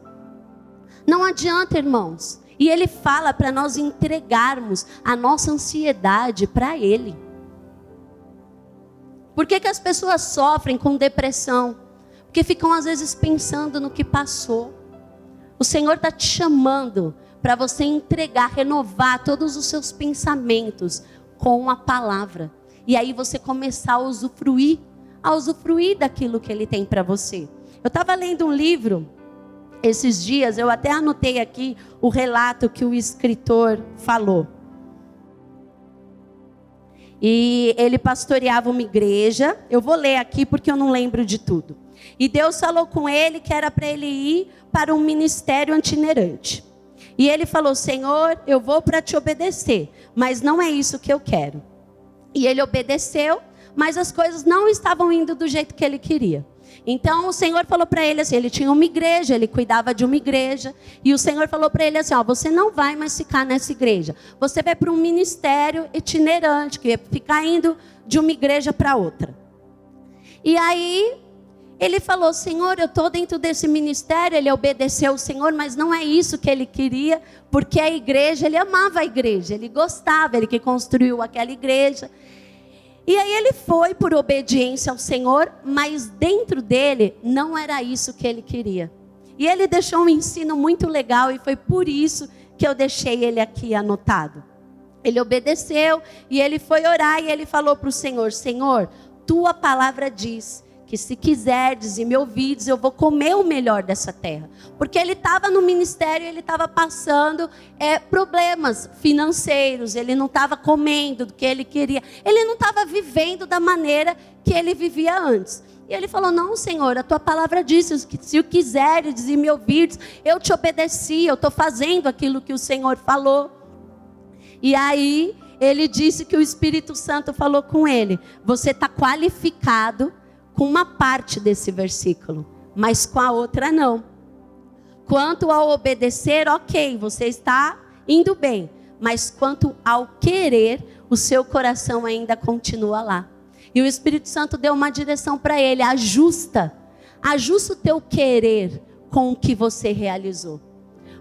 Não adianta, irmãos. E ele fala para nós entregarmos a nossa ansiedade para ele. Por que as pessoas sofrem com depressão? Porque ficam às vezes pensando no que passou. O Senhor está te chamando para você entregar, renovar todos os seus pensamentos com a palavra. E aí você começar a usufruir daquilo que Ele tem para você. Eu estava lendo um livro esses dias, eu até anotei aqui o relato que o escritor falou. E ele pastoreava uma igreja. Eu vou ler aqui porque eu não lembro de tudo. E Deus falou com ele que era para ele ir para um ministério itinerante. E ele falou, Senhor, eu vou para te obedecer, mas não é isso que eu quero. E ele obedeceu, mas as coisas não estavam indo do jeito que ele queria. Então o Senhor falou para ele assim, ele tinha uma igreja, ele cuidava de uma igreja, e o Senhor falou para ele assim, você não vai mais ficar nessa igreja, você vai para um ministério itinerante, que é ficar indo de uma igreja para outra. E aí ele falou, Senhor, eu estou dentro desse ministério, ele obedeceu o Senhor, mas não é isso que ele queria, porque a igreja, ele amava a igreja, ele gostava, ele que construiu aquela igreja. E aí ele foi por obediência ao Senhor, mas dentro dele não era isso que ele queria. E ele deixou um ensino muito legal e foi por isso que eu deixei ele aqui anotado. Ele obedeceu e ele foi orar e ele falou para o Senhor, Senhor, tua palavra diz que se quiserdes e me ouvides, eu vou comer o melhor dessa terra. Porque ele estava no ministério, ele estava passando problemas financeiros, ele não estava comendo do que ele queria, ele não estava vivendo da maneira que ele vivia antes. E ele falou, não, Senhor, a tua palavra diz que se o quiseres e me ouvirdes, eu te obedeci, eu estou fazendo aquilo que o Senhor falou. E aí ele disse que o Espírito Santo falou com ele, você está qualificado com uma parte desse versículo, mas com a outra não. Quanto ao obedecer, ok, você está indo bem, mas quanto ao querer, o seu coração ainda continua lá. E o Espírito Santo deu uma direção para ele, ajusta o teu querer com o que você realizou.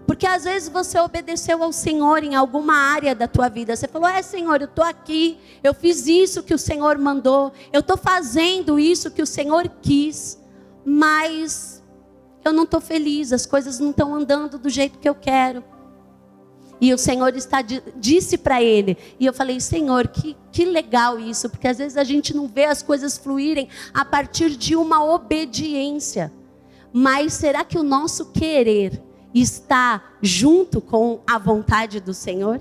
Porque às vezes você obedeceu ao Senhor em alguma área da tua vida. Você falou, Senhor, eu estou aqui, eu fiz isso que o Senhor mandou, eu estou fazendo isso que o Senhor quis, mas eu não estou feliz, as coisas não estão andando do jeito que eu quero. E o Senhor disse para ele, e eu falei, Senhor, que legal isso, porque às vezes a gente não vê as coisas fluírem a partir de uma obediência. Mas será que o nosso querer está junto com a vontade do Senhor?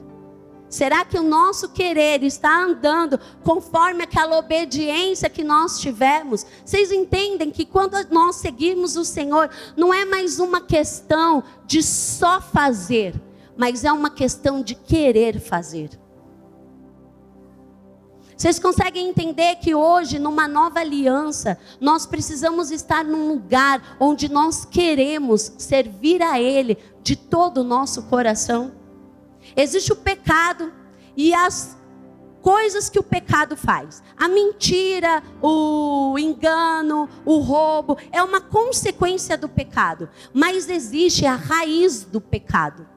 Será que o nosso querer está andando conforme aquela obediência que nós tivemos? Vocês entendem que quando nós seguirmos o Senhor, não é mais uma questão de só fazer, mas é uma questão de querer fazer. Vocês conseguem entender que hoje, numa nova aliança, nós precisamos estar num lugar onde nós queremos servir a Ele de todo o nosso coração? Existe o pecado e as coisas que o pecado faz. A mentira, o engano, o roubo, é uma consequência do pecado. Mas existe a raiz do pecado,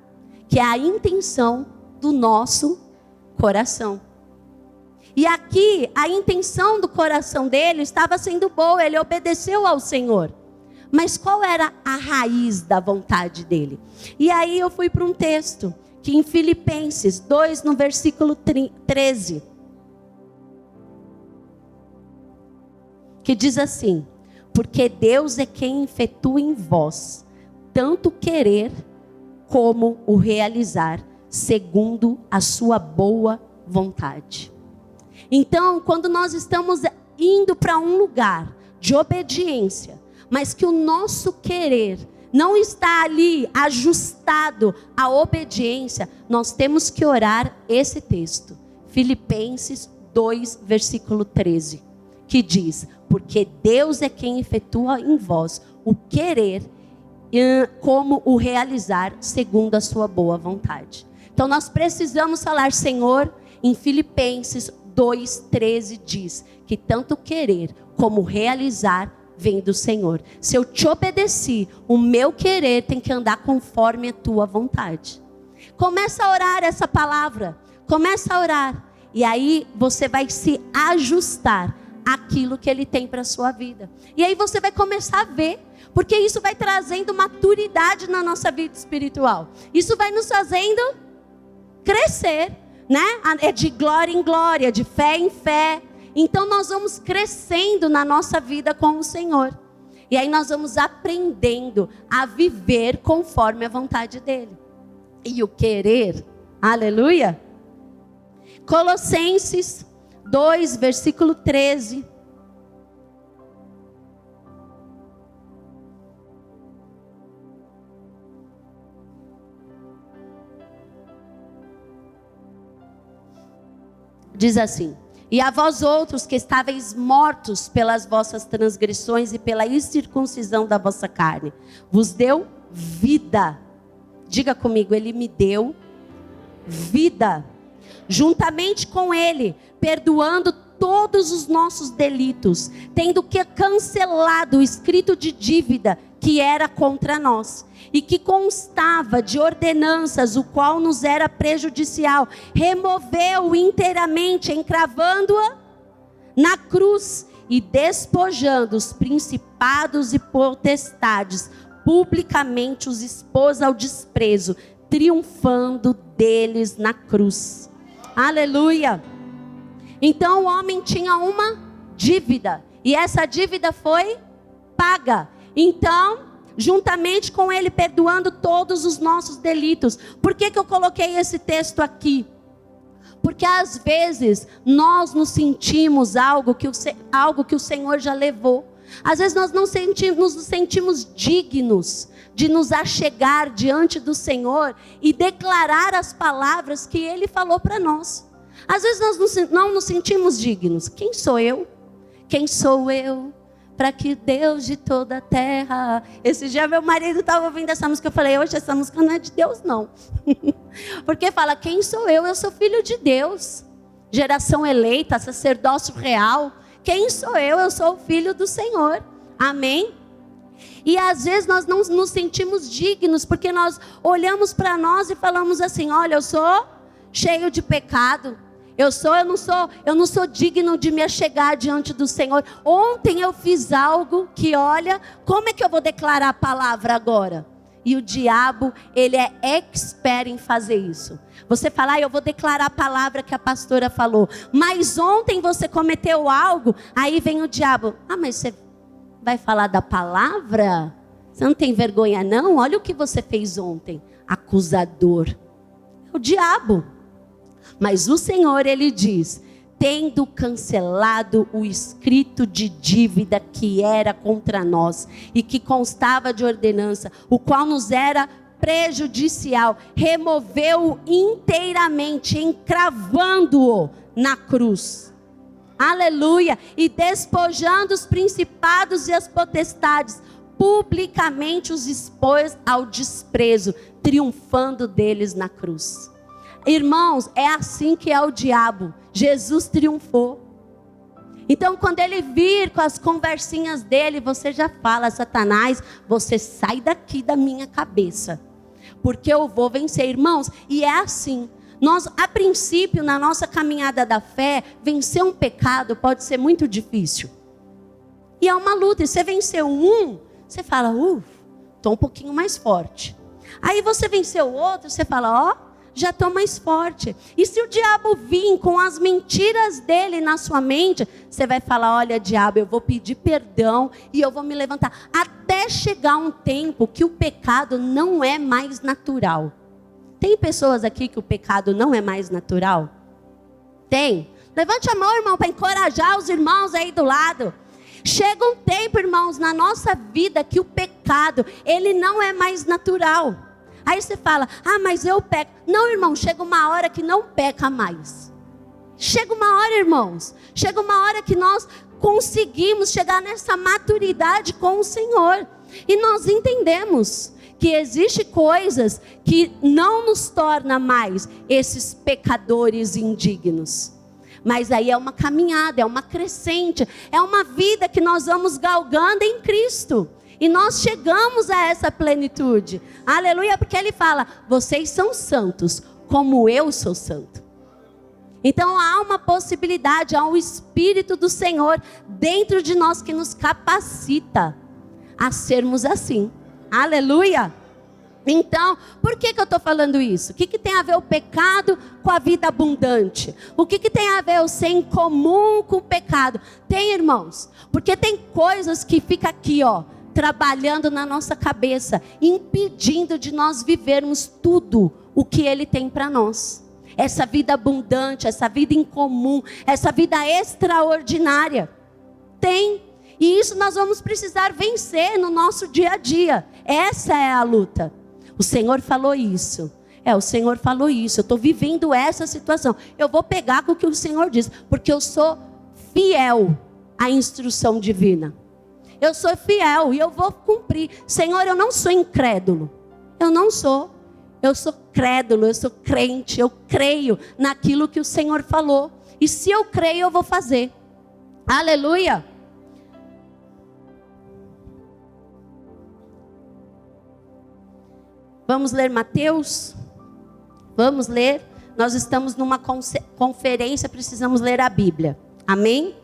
que é a intenção do nosso coração. E aqui, a intenção do coração dele estava sendo boa, ele obedeceu ao Senhor. Mas qual era a raiz da vontade dele? E aí eu fui para um texto, que em Filipenses 2, no versículo 13, que diz assim, porque Deus é quem efetua em vós, tanto querer como o realizar, segundo a sua boa vontade. Então, quando nós estamos indo para um lugar de obediência, mas que o nosso querer não está ali ajustado à obediência, nós temos que orar esse texto. Filipenses 2, versículo 13, que diz: porque Deus é quem efetua em vós o querer, como o realizar segundo a sua boa vontade. Então nós precisamos falar, Senhor, em Filipenses 2,13 diz que tanto querer como realizar vem do Senhor. Se eu te obedeci, o meu querer tem que andar conforme a tua vontade. Começa a orar essa palavra, começa a orar, e aí você vai se ajustar àquilo que Ele tem para a sua vida. E aí você vai começar a ver, porque isso vai trazendo maturidade na nossa vida espiritual. Isso vai nos fazendo crescer, né? É de glória em glória, de fé em fé. Então nós vamos crescendo na nossa vida com o Senhor. E aí nós vamos aprendendo a viver conforme a vontade dEle. E o querer, aleluia. Colossenses 2, versículo 13. Diz assim: e a vós outros que estáveis mortos pelas vossas transgressões e pela incircuncisão da vossa carne, vos deu vida. Diga comigo, Ele me deu vida. Juntamente com Ele, perdoando todos os nossos delitos, tendo que cancelado o escrito de dívida que era contra nós, e que constava de ordenanças, o qual nos era prejudicial, removeu inteiramente, encravando-a na cruz, e despojando os principados e potestades, publicamente os expôs ao desprezo, triunfando deles na cruz. Aleluia! Então o homem tinha uma dívida, e essa dívida foi paga. Então, juntamente com Ele, perdoando todos os nossos delitos. Por que eu coloquei esse texto aqui? Porque às vezes nós nos sentimos algo que o Senhor já levou. Às vezes nós nos sentimos dignos de nos achegar diante do Senhor e declarar as palavras que Ele falou para nós. Às vezes nós não nos sentimos dignos. Quem sou eu? Quem sou eu? Para que Deus de toda a terra... Esse dia meu marido estava ouvindo essa música. Eu falei, hoje essa música não é de Deus não. Porque fala, quem sou eu? Eu sou filho de Deus. Geração eleita, sacerdócio real. Quem sou eu? Eu sou o filho do Senhor. Amém? E às vezes nós não nos sentimos dignos, porque nós olhamos para nós e falamos assim, olha, eu sou cheio de pecado. Eu não sou digno de me achegar diante do Senhor. Ontem eu fiz algo que, olha, como é que eu vou declarar a palavra agora? E o diabo, ele é expert em fazer isso. Você fala, eu vou declarar a palavra que a pastora falou. Mas ontem você cometeu algo, aí vem o diabo. Mas você vai falar da palavra? Você não tem vergonha não? Olha o que você fez ontem. Acusador. É o diabo. Mas o Senhor, Ele diz, tendo cancelado o escrito de dívida que era contra nós e que constava de ordenança, o qual nos era prejudicial, removeu-o inteiramente, encravando-o na cruz. Aleluia! E despojando os principados e as potestades, publicamente os expôs ao desprezo, triunfando deles na cruz. Irmãos, é assim que é o diabo. Jesus triunfou. Então, quando ele vir com as conversinhas dele, você já fala, Satanás, você sai daqui da minha cabeça, porque eu vou vencer, irmãos. E é assim. Nós, a princípio, na nossa caminhada da fé, vencer um pecado pode ser muito difícil. E é uma luta. E você venceu um, você fala, estou um pouquinho mais forte. Aí você venceu o outro, você fala, já estou mais forte. E se o diabo vir com as mentiras dele na sua mente, você vai falar, olha diabo, eu vou pedir perdão e eu vou me levantar. Até chegar um tempo que o pecado não é mais natural. Tem pessoas aqui que o pecado não é mais natural? Tem. Levante a mão, irmão, para encorajar os irmãos aí do lado. Chega um tempo, irmãos, na nossa vida que o pecado, ele não é mais natural. Aí você fala, mas eu peco. Não, irmão, chega uma hora que não peca mais. Chega uma hora, irmãos, chega uma hora que nós conseguimos chegar nessa maturidade com o Senhor. E nós entendemos que existem coisas que não nos tornam mais esses pecadores indignos. Mas aí é uma caminhada, é uma crescente, é uma vida que nós vamos galgando em Cristo. E nós chegamos a essa plenitude. Aleluia, porque Ele fala, vocês são santos, como eu sou santo. Então há uma possibilidade, há um Espírito do Senhor dentro de nós que nos capacita a sermos assim. Aleluia. Então, por que eu estou falando isso? O que tem a ver o pecado com a vida abundante? O que tem a ver o ser em comum com o pecado? Tem, irmãos, porque tem coisas que ficam aqui, trabalhando na nossa cabeça, impedindo de nós vivermos tudo o que Ele tem para nós. Essa vida abundante, essa vida em comum, essa vida extraordinária. Tem. E isso nós vamos precisar vencer no nosso dia a dia. Essa é a luta. O Senhor falou isso. O Senhor falou isso. Eu estou vivendo essa situação. Eu vou pegar com o que o Senhor diz. Porque eu sou fiel à instrução divina. Eu sou fiel e eu vou cumprir. Senhor, eu não sou incrédulo. Eu não sou. Eu sou crédulo, eu sou crente. Eu creio naquilo que o Senhor falou. E se eu creio, eu vou fazer. Aleluia. Vamos ler Mateus? Vamos ler. Nós estamos numa conferência, precisamos ler a Bíblia. Amém?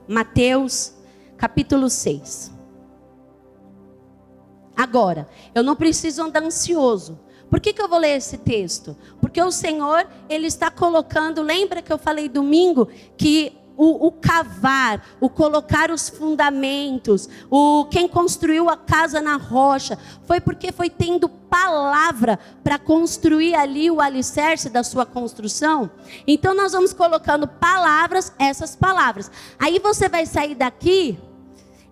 Mateus, capítulo 6. Agora, eu não preciso andar ansioso. Por que eu vou ler esse texto? Porque o Senhor, Ele está colocando, lembra que eu falei domingo, que o cavar, o colocar os fundamentos, quem construiu a casa na rocha, foi porque foi tendo palavra para construir ali o alicerce da sua construção. Então nós vamos colocando palavras, essas palavras. Aí você vai sair daqui,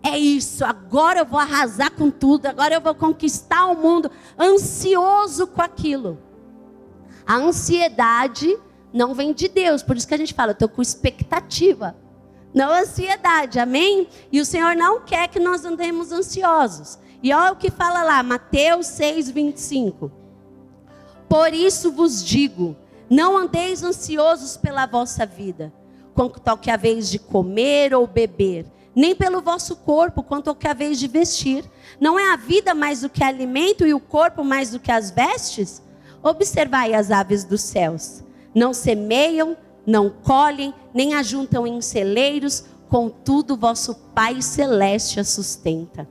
é isso, agora eu vou arrasar com tudo, agora eu vou conquistar o mundo, ansioso com aquilo. A ansiedade não vem de Deus, por isso que a gente fala, eu estou com expectativa, não ansiedade, amém? E o Senhor não quer que nós andemos ansiosos. E olha o que fala lá, Mateus 6, 25. Por isso vos digo, não andeis ansiosos pela vossa vida, quanto ao que haveis de comer ou beber, nem pelo vosso corpo, quanto ao que haveis de vestir. Não é a vida mais do que alimento e o corpo mais do que as vestes? Observai as aves dos céus. Não semeiam, não colhem, nem ajuntam em celeiros, contudo vosso Pai Celeste a sustenta.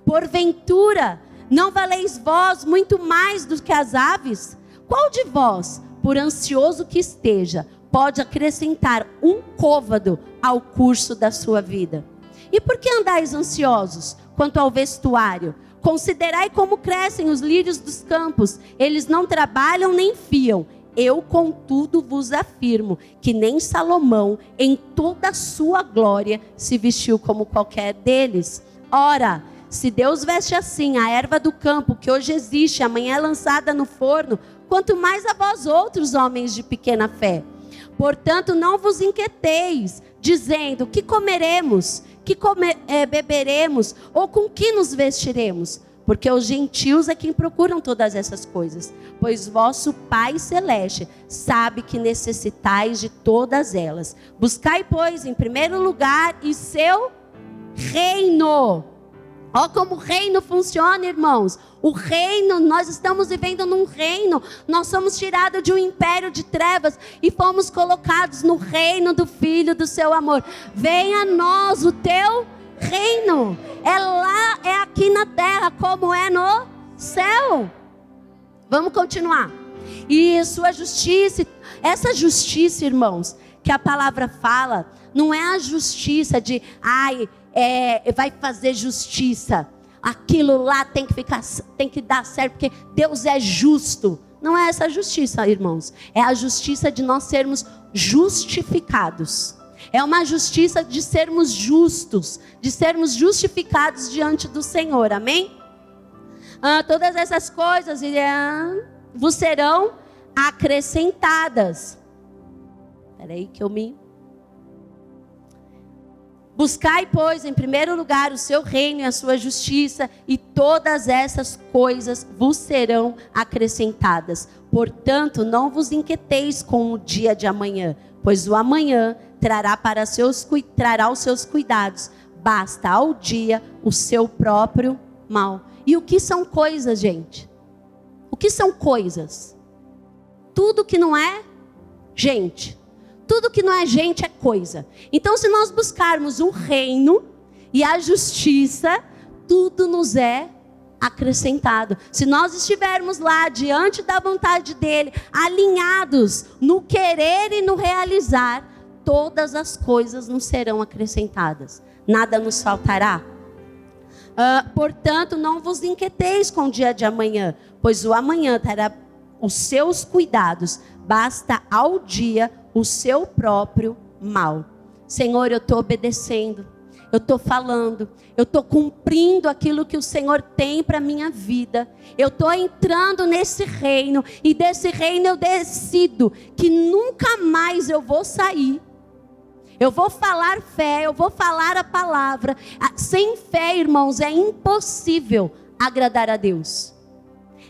Porventura, não valeis vós muito mais do que as aves? Qual de vós, por ansioso que esteja, pode acrescentar um côvado ao curso da sua vida? E por que andais ansiosos quanto ao vestuário? Considerai como crescem os lírios dos campos, eles não trabalham nem fiam. Eu, contudo, vos afirmo que nem Salomão, em toda a sua glória, se vestiu como qualquer deles. Ora, se Deus veste assim a erva do campo, que hoje existe, amanhã é lançada no forno, quanto mais a vós outros, homens de pequena fé. Portanto, não vos inquieteis, dizendo, que comeremos, que beberemos, ou com que nos vestiremos? Porque os gentios é quem procuram todas essas coisas. Pois vosso Pai Celeste sabe que necessitais de todas elas. Buscai, pois, em primeiro lugar, e seu reino. Ó como o reino funciona, irmãos. O reino, nós estamos vivendo num reino. Nós somos tirados de um império de trevas e fomos colocados no reino do Filho do seu amor. Venha a nós o teu reino. É lá, é aqui na terra, como é no céu. Vamos continuar. E sua justiça, essa justiça, irmãos, que a palavra fala, não é a justiça de, vai fazer justiça. aquilo lá tem que dar certo, porque Deus é justo. Não é essa a justiça, irmãos. É a justiça de nós sermos justificados. É uma justiça de sermos justos, de sermos justificados diante do Senhor, amém? Todas essas coisas vos serão acrescentadas. Espera aí que eu me... Buscai, pois, em primeiro lugar o seu reino e a sua justiça, e todas essas coisas vos serão acrescentadas. Portanto, não vos inquieteis com o dia de amanhã, pois o amanhã trará os seus cuidados. Basta ao dia o seu próprio mal. E o que são coisas, gente? O que são coisas? Tudo que não é gente. Tudo que não é gente é coisa. Então, se nós buscarmos o reino e a justiça, tudo nos é acrescentado. Se nós estivermos lá diante da vontade dele, alinhados no querer e no realizar, todas as coisas nos serão acrescentadas. Nada nos faltará. Portanto, não vos inquieteis com o dia de amanhã, pois o amanhã terá os seus cuidados. Basta ao dia o seu próprio mal. Senhor, eu estou obedecendo, eu estou falando, eu estou cumprindo aquilo que o Senhor tem para a minha vida. Eu estou entrando nesse reino, e desse reino eu decido que nunca mais eu vou sair. Eu vou falar fé, eu vou falar a palavra. Sem fé, irmãos, é impossível agradar a Deus.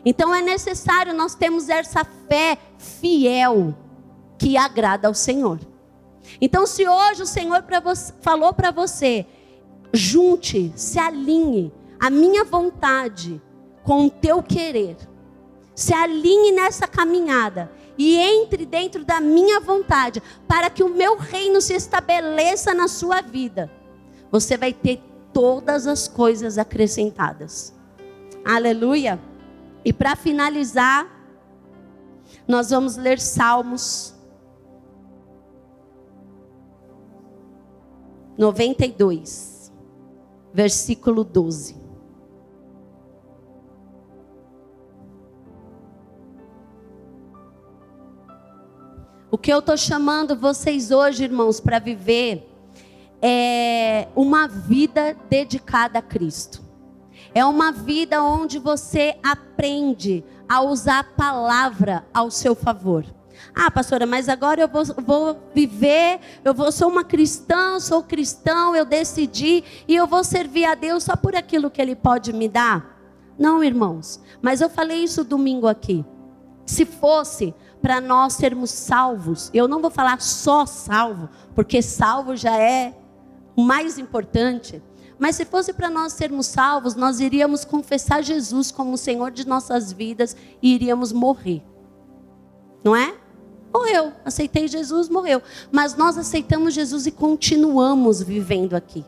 Então é necessário nós termos essa fé fiel que agrada ao Senhor. Então, se hoje o Senhor falou para você, junte, se alinhe a minha vontade com o teu querer. Se alinhe nessa caminhada e entre dentro da minha vontade, para que o meu reino se estabeleça na sua vida. Você vai ter todas as coisas acrescentadas. Aleluia. E para finalizar, nós vamos ler Salmos 92, versículo 12. O que eu estou chamando vocês hoje, irmãos, para viver é uma vida dedicada a Cristo. É uma vida onde você aprende a usar a palavra ao seu favor. Ah, pastora, mas agora eu vou viver, sou uma cristã, sou cristão, eu decidi e eu vou servir a Deus só por aquilo que Ele pode me dar? Não, irmãos, mas eu falei isso domingo aqui. Se fosse para nós sermos salvos, eu não vou falar só salvo, porque salvo já é o mais importante. Mas se fosse para nós sermos salvos, nós iríamos confessar Jesus como o Senhor de nossas vidas e iríamos morrer. Não é? Morreu, aceitei Jesus, morreu. Mas nós aceitamos Jesus e continuamos vivendo aqui.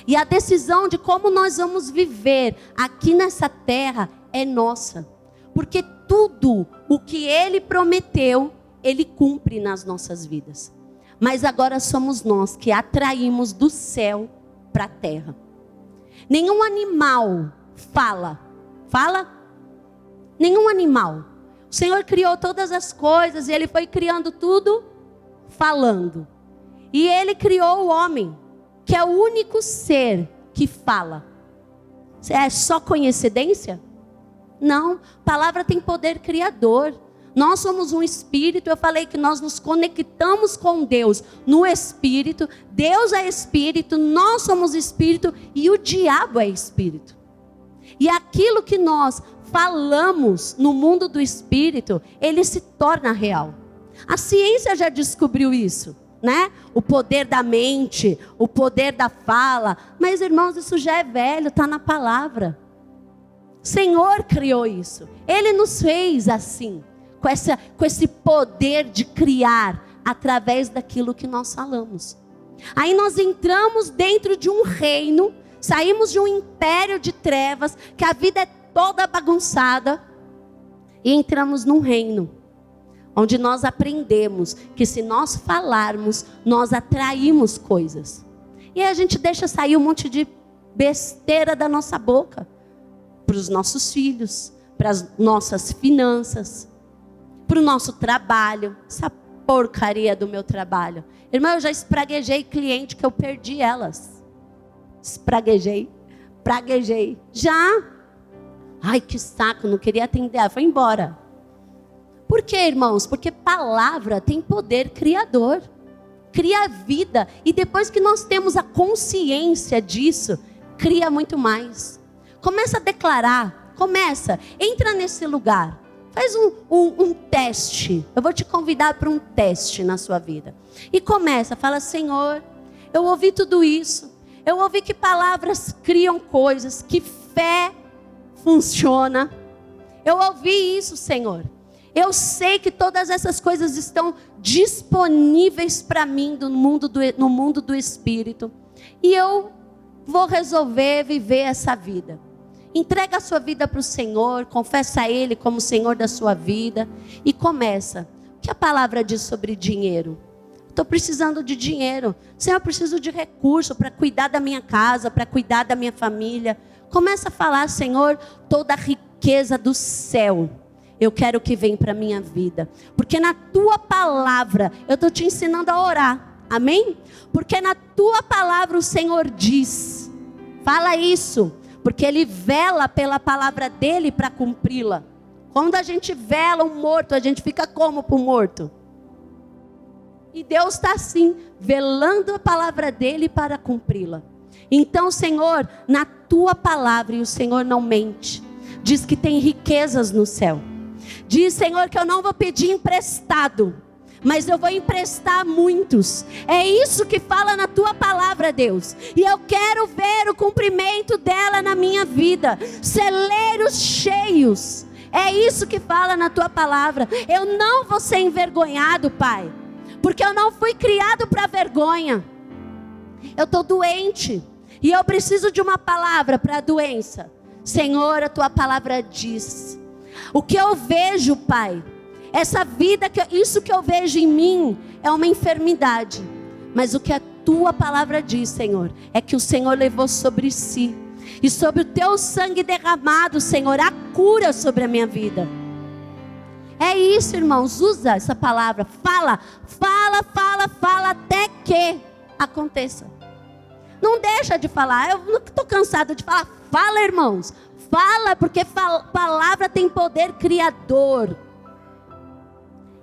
E a decisão de como nós vamos viver aqui nessa terra é nossa. Porque tudo o que Ele prometeu, Ele cumpre nas nossas vidas. Mas agora somos nós que atraímos do céu para a terra. Nenhum animal fala. Fala? Nenhum animal. O Senhor criou todas as coisas e Ele foi criando tudo falando. E Ele criou o homem, que é o único ser que fala. É só coincidência? Não, a palavra tem poder criador. Nós somos um espírito, eu falei que nós nos conectamos com Deus no espírito. Deus é espírito, nós somos espírito e o diabo é espírito. E aquilo que nós falamos no mundo do espírito, ele se torna real. A ciência já descobriu isso, né? O poder da mente, o poder da fala. Mas, irmãos, isso já é velho, está na palavra. O Senhor criou isso. Ele nos fez assim, com esse poder de criar através daquilo que nós falamos. Aí nós entramos dentro de um reino, saímos de um império de trevas, que a vida é toda bagunçada, e entramos num reino onde nós aprendemos que se nós falarmos, nós atraímos coisas. E aí a gente deixa sair um monte de besteira da nossa boca. Para os nossos filhos, para as nossas finanças, para o nosso trabalho. Essa porcaria do meu trabalho. Irmão, eu já espraguejei cliente que eu perdi elas. Praguejei. Já. Ai, que saco, não queria atender. Ela foi embora. Por quê, irmãos? Porque palavra tem poder criador. Cria vida. E depois que nós temos a consciência disso, cria muito mais. Começa a declarar. Entra nesse lugar. Faz um teste. Eu vou te convidar para um teste na sua vida. E fala, Senhor, eu ouvi tudo isso. Eu ouvi que palavras criam coisas, que fé funciona. Eu ouvi isso, Senhor. Eu sei que todas essas coisas estão disponíveis para mim no mundo do Espírito. E eu vou resolver viver essa vida. Entrega a sua vida para o Senhor, confessa a Ele como o Senhor da sua vida e começa. O que a palavra diz sobre dinheiro? Estou precisando de dinheiro. Senhor, eu preciso de recurso para cuidar da minha casa, para cuidar da minha família. Começa a falar, Senhor, toda a riqueza do céu eu quero que venha para a minha vida. Porque na tua palavra eu estou te ensinando a orar. Amém? Porque na tua palavra o Senhor diz. Fala isso. Porque Ele vela pela palavra dEle para cumpri-la. Quando a gente vela um morto, a gente fica como para o morto? E Deus está assim, velando a palavra dEle para cumpri-la. Então, Senhor, na Tua palavra, e o Senhor não mente, diz que tem riquezas no céu. Diz, Senhor, que eu não vou pedir emprestado, mas eu vou emprestar a muitos. É isso que fala na tua palavra, Deus. E eu quero ver o cumprimento dela na minha vida. Celeiros cheios. É isso que fala na tua palavra. Eu não vou ser envergonhado, Pai. Porque eu não fui criado para vergonha. Eu estou doente. E eu preciso de uma palavra para a doença. Senhor, a tua palavra diz. O que eu vejo, Pai, essa vida, isso que eu vejo em mim é uma enfermidade. Mas o que a tua palavra diz, Senhor, é que o Senhor levou sobre si. E sobre o teu sangue derramado, Senhor, a cura sobre a minha vida. É isso, irmãos, usa essa palavra. Fala até que aconteça. Não deixa de falar. Eu não estou cansado de falar. Fala, irmãos. Fala, porque palavra tem poder criador.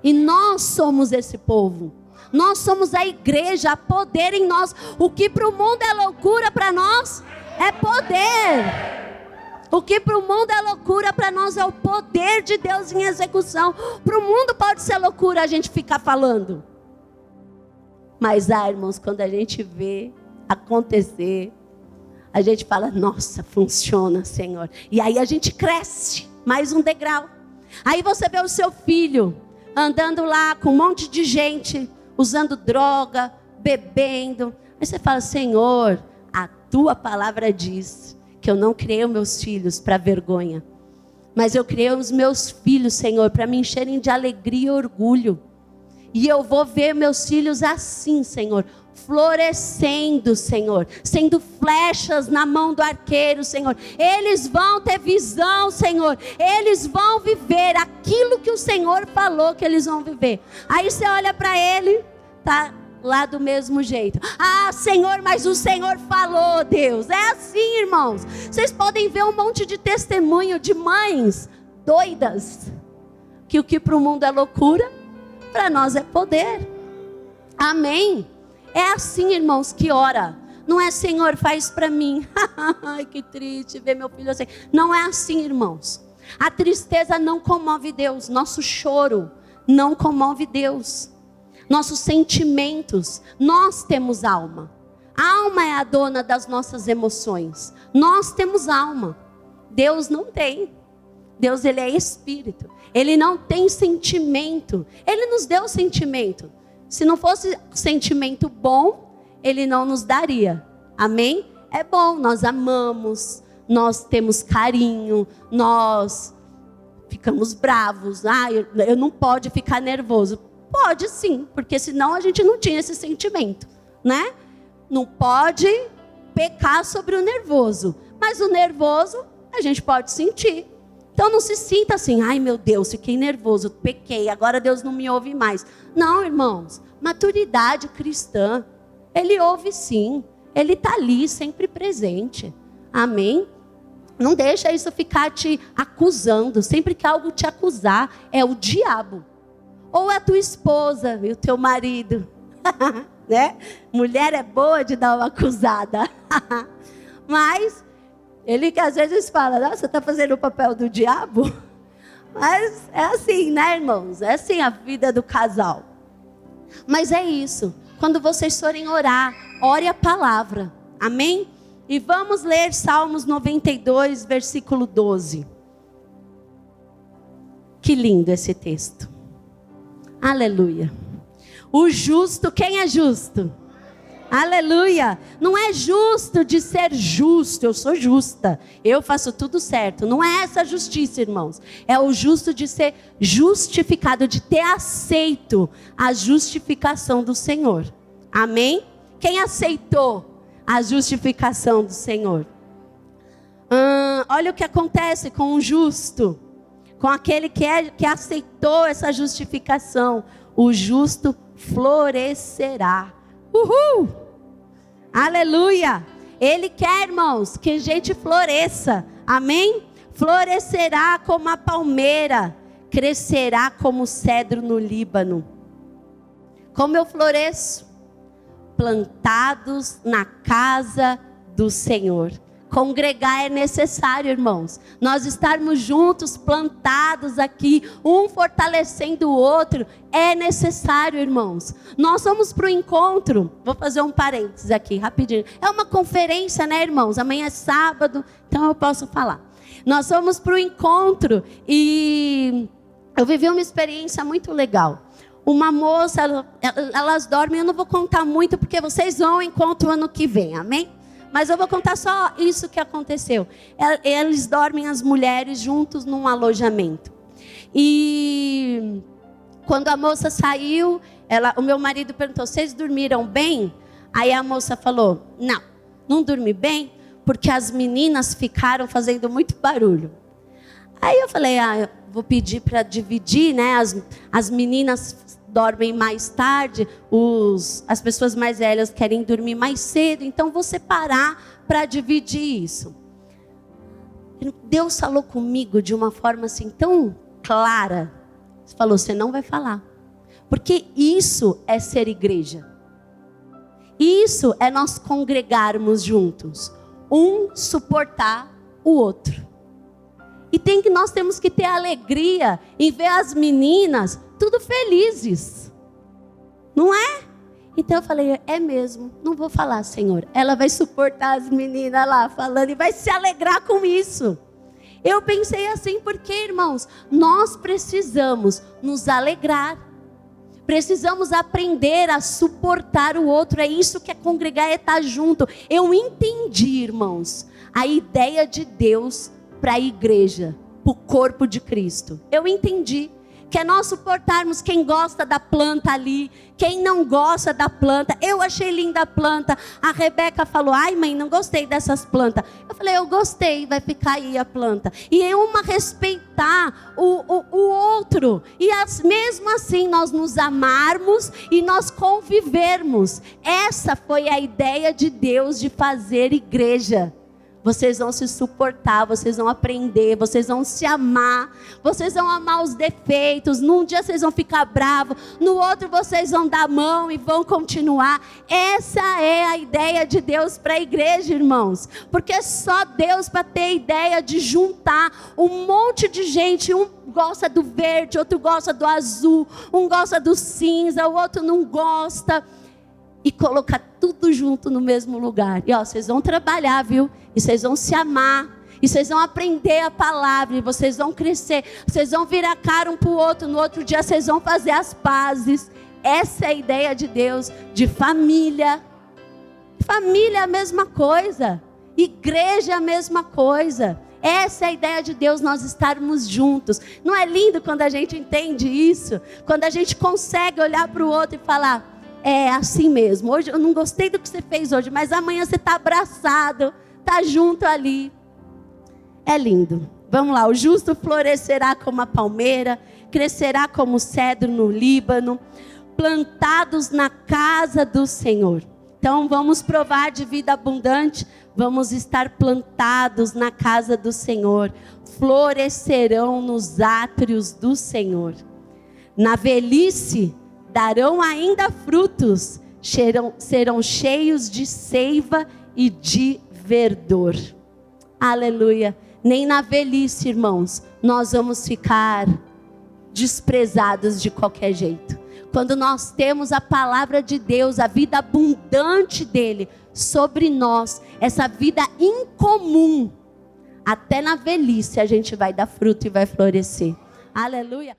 E nós somos esse povo. Nós somos a igreja, há poder em nós. O que para o mundo é loucura, para nós é poder. O que para o mundo é loucura, para nós é o poder de Deus em execução. Para o mundo pode ser loucura a gente ficar falando. Mas, irmãos, quando a gente vê acontecer, a gente fala, nossa, funciona, Senhor. E aí a gente cresce, mais um degrau. Aí você vê o seu filho andando lá com um monte de gente, usando droga, bebendo. Aí você fala, Senhor, a tua palavra diz que eu não criei os meus filhos para vergonha, mas eu criei os meus filhos, Senhor, para me encherem de alegria e orgulho. E eu vou ver meus filhos assim, Senhor, florescendo, Senhor, sendo flechas na mão do arqueiro, Senhor. Eles vão ter visão, Senhor. Eles vão viver aquilo que o Senhor falou que eles vão viver. Aí você olha para ele, tá lá do mesmo jeito. Ah, Senhor, mas o Senhor falou, Deus. É assim, irmãos. Vocês podem ver um monte de testemunho de mães doidas, que o que para o mundo é loucura, para nós é poder. Amém? É assim, irmãos, que ora. Não é, Senhor, faz para mim. Ai, que triste ver meu filho assim. Não é assim, irmãos. A tristeza não comove Deus. Nosso choro não comove Deus. Nossos sentimentos. Nós temos alma. A alma é a dona das nossas emoções. Nós temos alma. Deus não tem. Deus, Ele é espírito. Ele não tem sentimento. Ele nos deu sentimento. Se não fosse sentimento bom, Ele não nos daria. Amém? É bom, nós amamos, nós temos carinho, nós ficamos bravos. Ah, eu não pode ficar nervoso. Pode sim, porque senão a gente não tinha esse sentimento, né? Não pode, pecar sobre o nervoso. Mas o nervoso a gente pode sentir. Então não se sinta assim, ai meu Deus, fiquei nervoso, pequei, agora Deus não me ouve mais. Não, irmãos, maturidade cristã, Ele ouve sim, Ele está ali sempre presente. Amém? Não deixa isso ficar te acusando. Sempre que algo te acusar, é o diabo. Ou é a tua esposa e o teu marido. Né? Mulher é boa de dar uma acusada. Mas ele que às vezes fala, nossa, você está fazendo o papel do diabo? Mas é assim, né, irmãos? É assim a vida do casal. Mas é isso. Quando vocês forem orar, ore a palavra. Amém? E vamos ler Salmos 92, versículo 12. Que lindo esse texto. Aleluia. O justo, quem é justo? Aleluia. Não é justo de ser justo, eu sou justa, eu faço tudo certo. Não é essa justiça, irmãos. É o justo de ser justificado, de ter aceito a justificação do Senhor. Amém? Quem aceitou a justificação do Senhor? Olha o que acontece com o justo, com aquele que aceitou essa justificação. O justo florescerá. Uhul! Aleluia! Ele quer, irmãos, que a gente floresça. Amém? Florescerá como a palmeira, crescerá como o cedro no Líbano. Como eu floresço? Plantados na casa do Senhor. Congregar é necessário, irmãos. Nós estarmos juntos, plantados aqui, um fortalecendo o outro, é necessário, irmãos. Nós vamos para o encontro. Vou fazer um parênteses aqui, rapidinho. É uma conferência, né, irmãos? Amanhã é sábado, então eu posso falar. Nós vamos para o encontro e eu vivi uma experiência muito legal. Uma moça, elas dormem, eu não vou contar muito, porque vocês vão ao encontro ano que vem, amém? Mas eu vou contar só isso que aconteceu. Eles dormem, as mulheres, juntos num alojamento. E quando a moça saiu, o meu marido perguntou, vocês dormiram bem? Aí a moça falou, não dormi bem, porque as meninas ficaram fazendo muito barulho. Aí eu falei, eu vou pedir para dividir, né? As meninas dormem mais tarde, as pessoas mais velhas querem dormir mais cedo, então vou separar para dividir isso. Deus falou comigo de uma forma assim tão clara. Ele falou, você não vai falar. Porque isso é ser igreja. Isso é nós congregarmos juntos. Um suportar o outro. E nós temos que ter alegria em ver as meninas tudo felizes. Não é? Então eu falei, é mesmo, não vou falar, Senhor. Ela vai suportar as meninas lá falando e vai se alegrar com isso. Eu pensei assim, porque, irmãos, nós precisamos nos alegrar. Precisamos aprender a suportar o outro. É isso que é congregar, é estar junto. Eu entendi, irmãos, a ideia de Deus para a igreja, para o corpo de Cristo. Eu entendi. Que é nós suportarmos quem gosta da planta ali, quem não gosta da planta. Eu achei linda a planta. A Rebeca falou, ai mãe, não gostei dessas plantas. Eu falei, eu gostei, vai ficar aí a planta. E é uma respeitar o outro. E mesmo assim nós nos amarmos e nós convivermos. Essa foi a ideia de Deus de fazer igreja. Vocês vão se suportar, vocês vão aprender, vocês vão se amar, vocês vão amar os defeitos. Num dia vocês vão ficar bravos, no outro vocês vão dar a mão e vão continuar. Essa é a ideia de Deus para a igreja, irmãos. Porque só Deus para ter a ideia de juntar um monte de gente. Um gosta do verde, outro gosta do azul, um gosta do cinza, o outro não gosta. E colocar tudo junto no mesmo lugar. E vocês vão trabalhar, viu? E vocês vão se amar. E vocês vão aprender a palavra. E vocês vão crescer. Vocês vão virar a cara um para o outro. No outro dia vocês vão fazer as pazes. Essa é a ideia de Deus. De família. Família é a mesma coisa. Igreja é a mesma coisa. Essa é a ideia de Deus, nós estarmos juntos. Não é lindo quando a gente entende isso? Quando a gente consegue olhar para o outro e falar... é assim mesmo. Hoje eu não gostei do que você fez hoje, mas amanhã você está abraçado, está junto ali. É lindo. Vamos lá, o justo florescerá como a palmeira, crescerá como o cedro no Líbano, plantados na casa do Senhor. Então vamos provar de vida abundante, vamos estar plantados na casa do Senhor, florescerão nos átrios do Senhor. Na velhice darão ainda frutos, serão cheios de seiva e de verdor. Aleluia. Nem na velhice, irmãos, nós vamos ficar desprezados de qualquer jeito. Quando nós temos a palavra de Deus, a vida abundante dele sobre nós, essa vida incomum, até na velhice a gente vai dar fruto e vai florescer. Aleluia.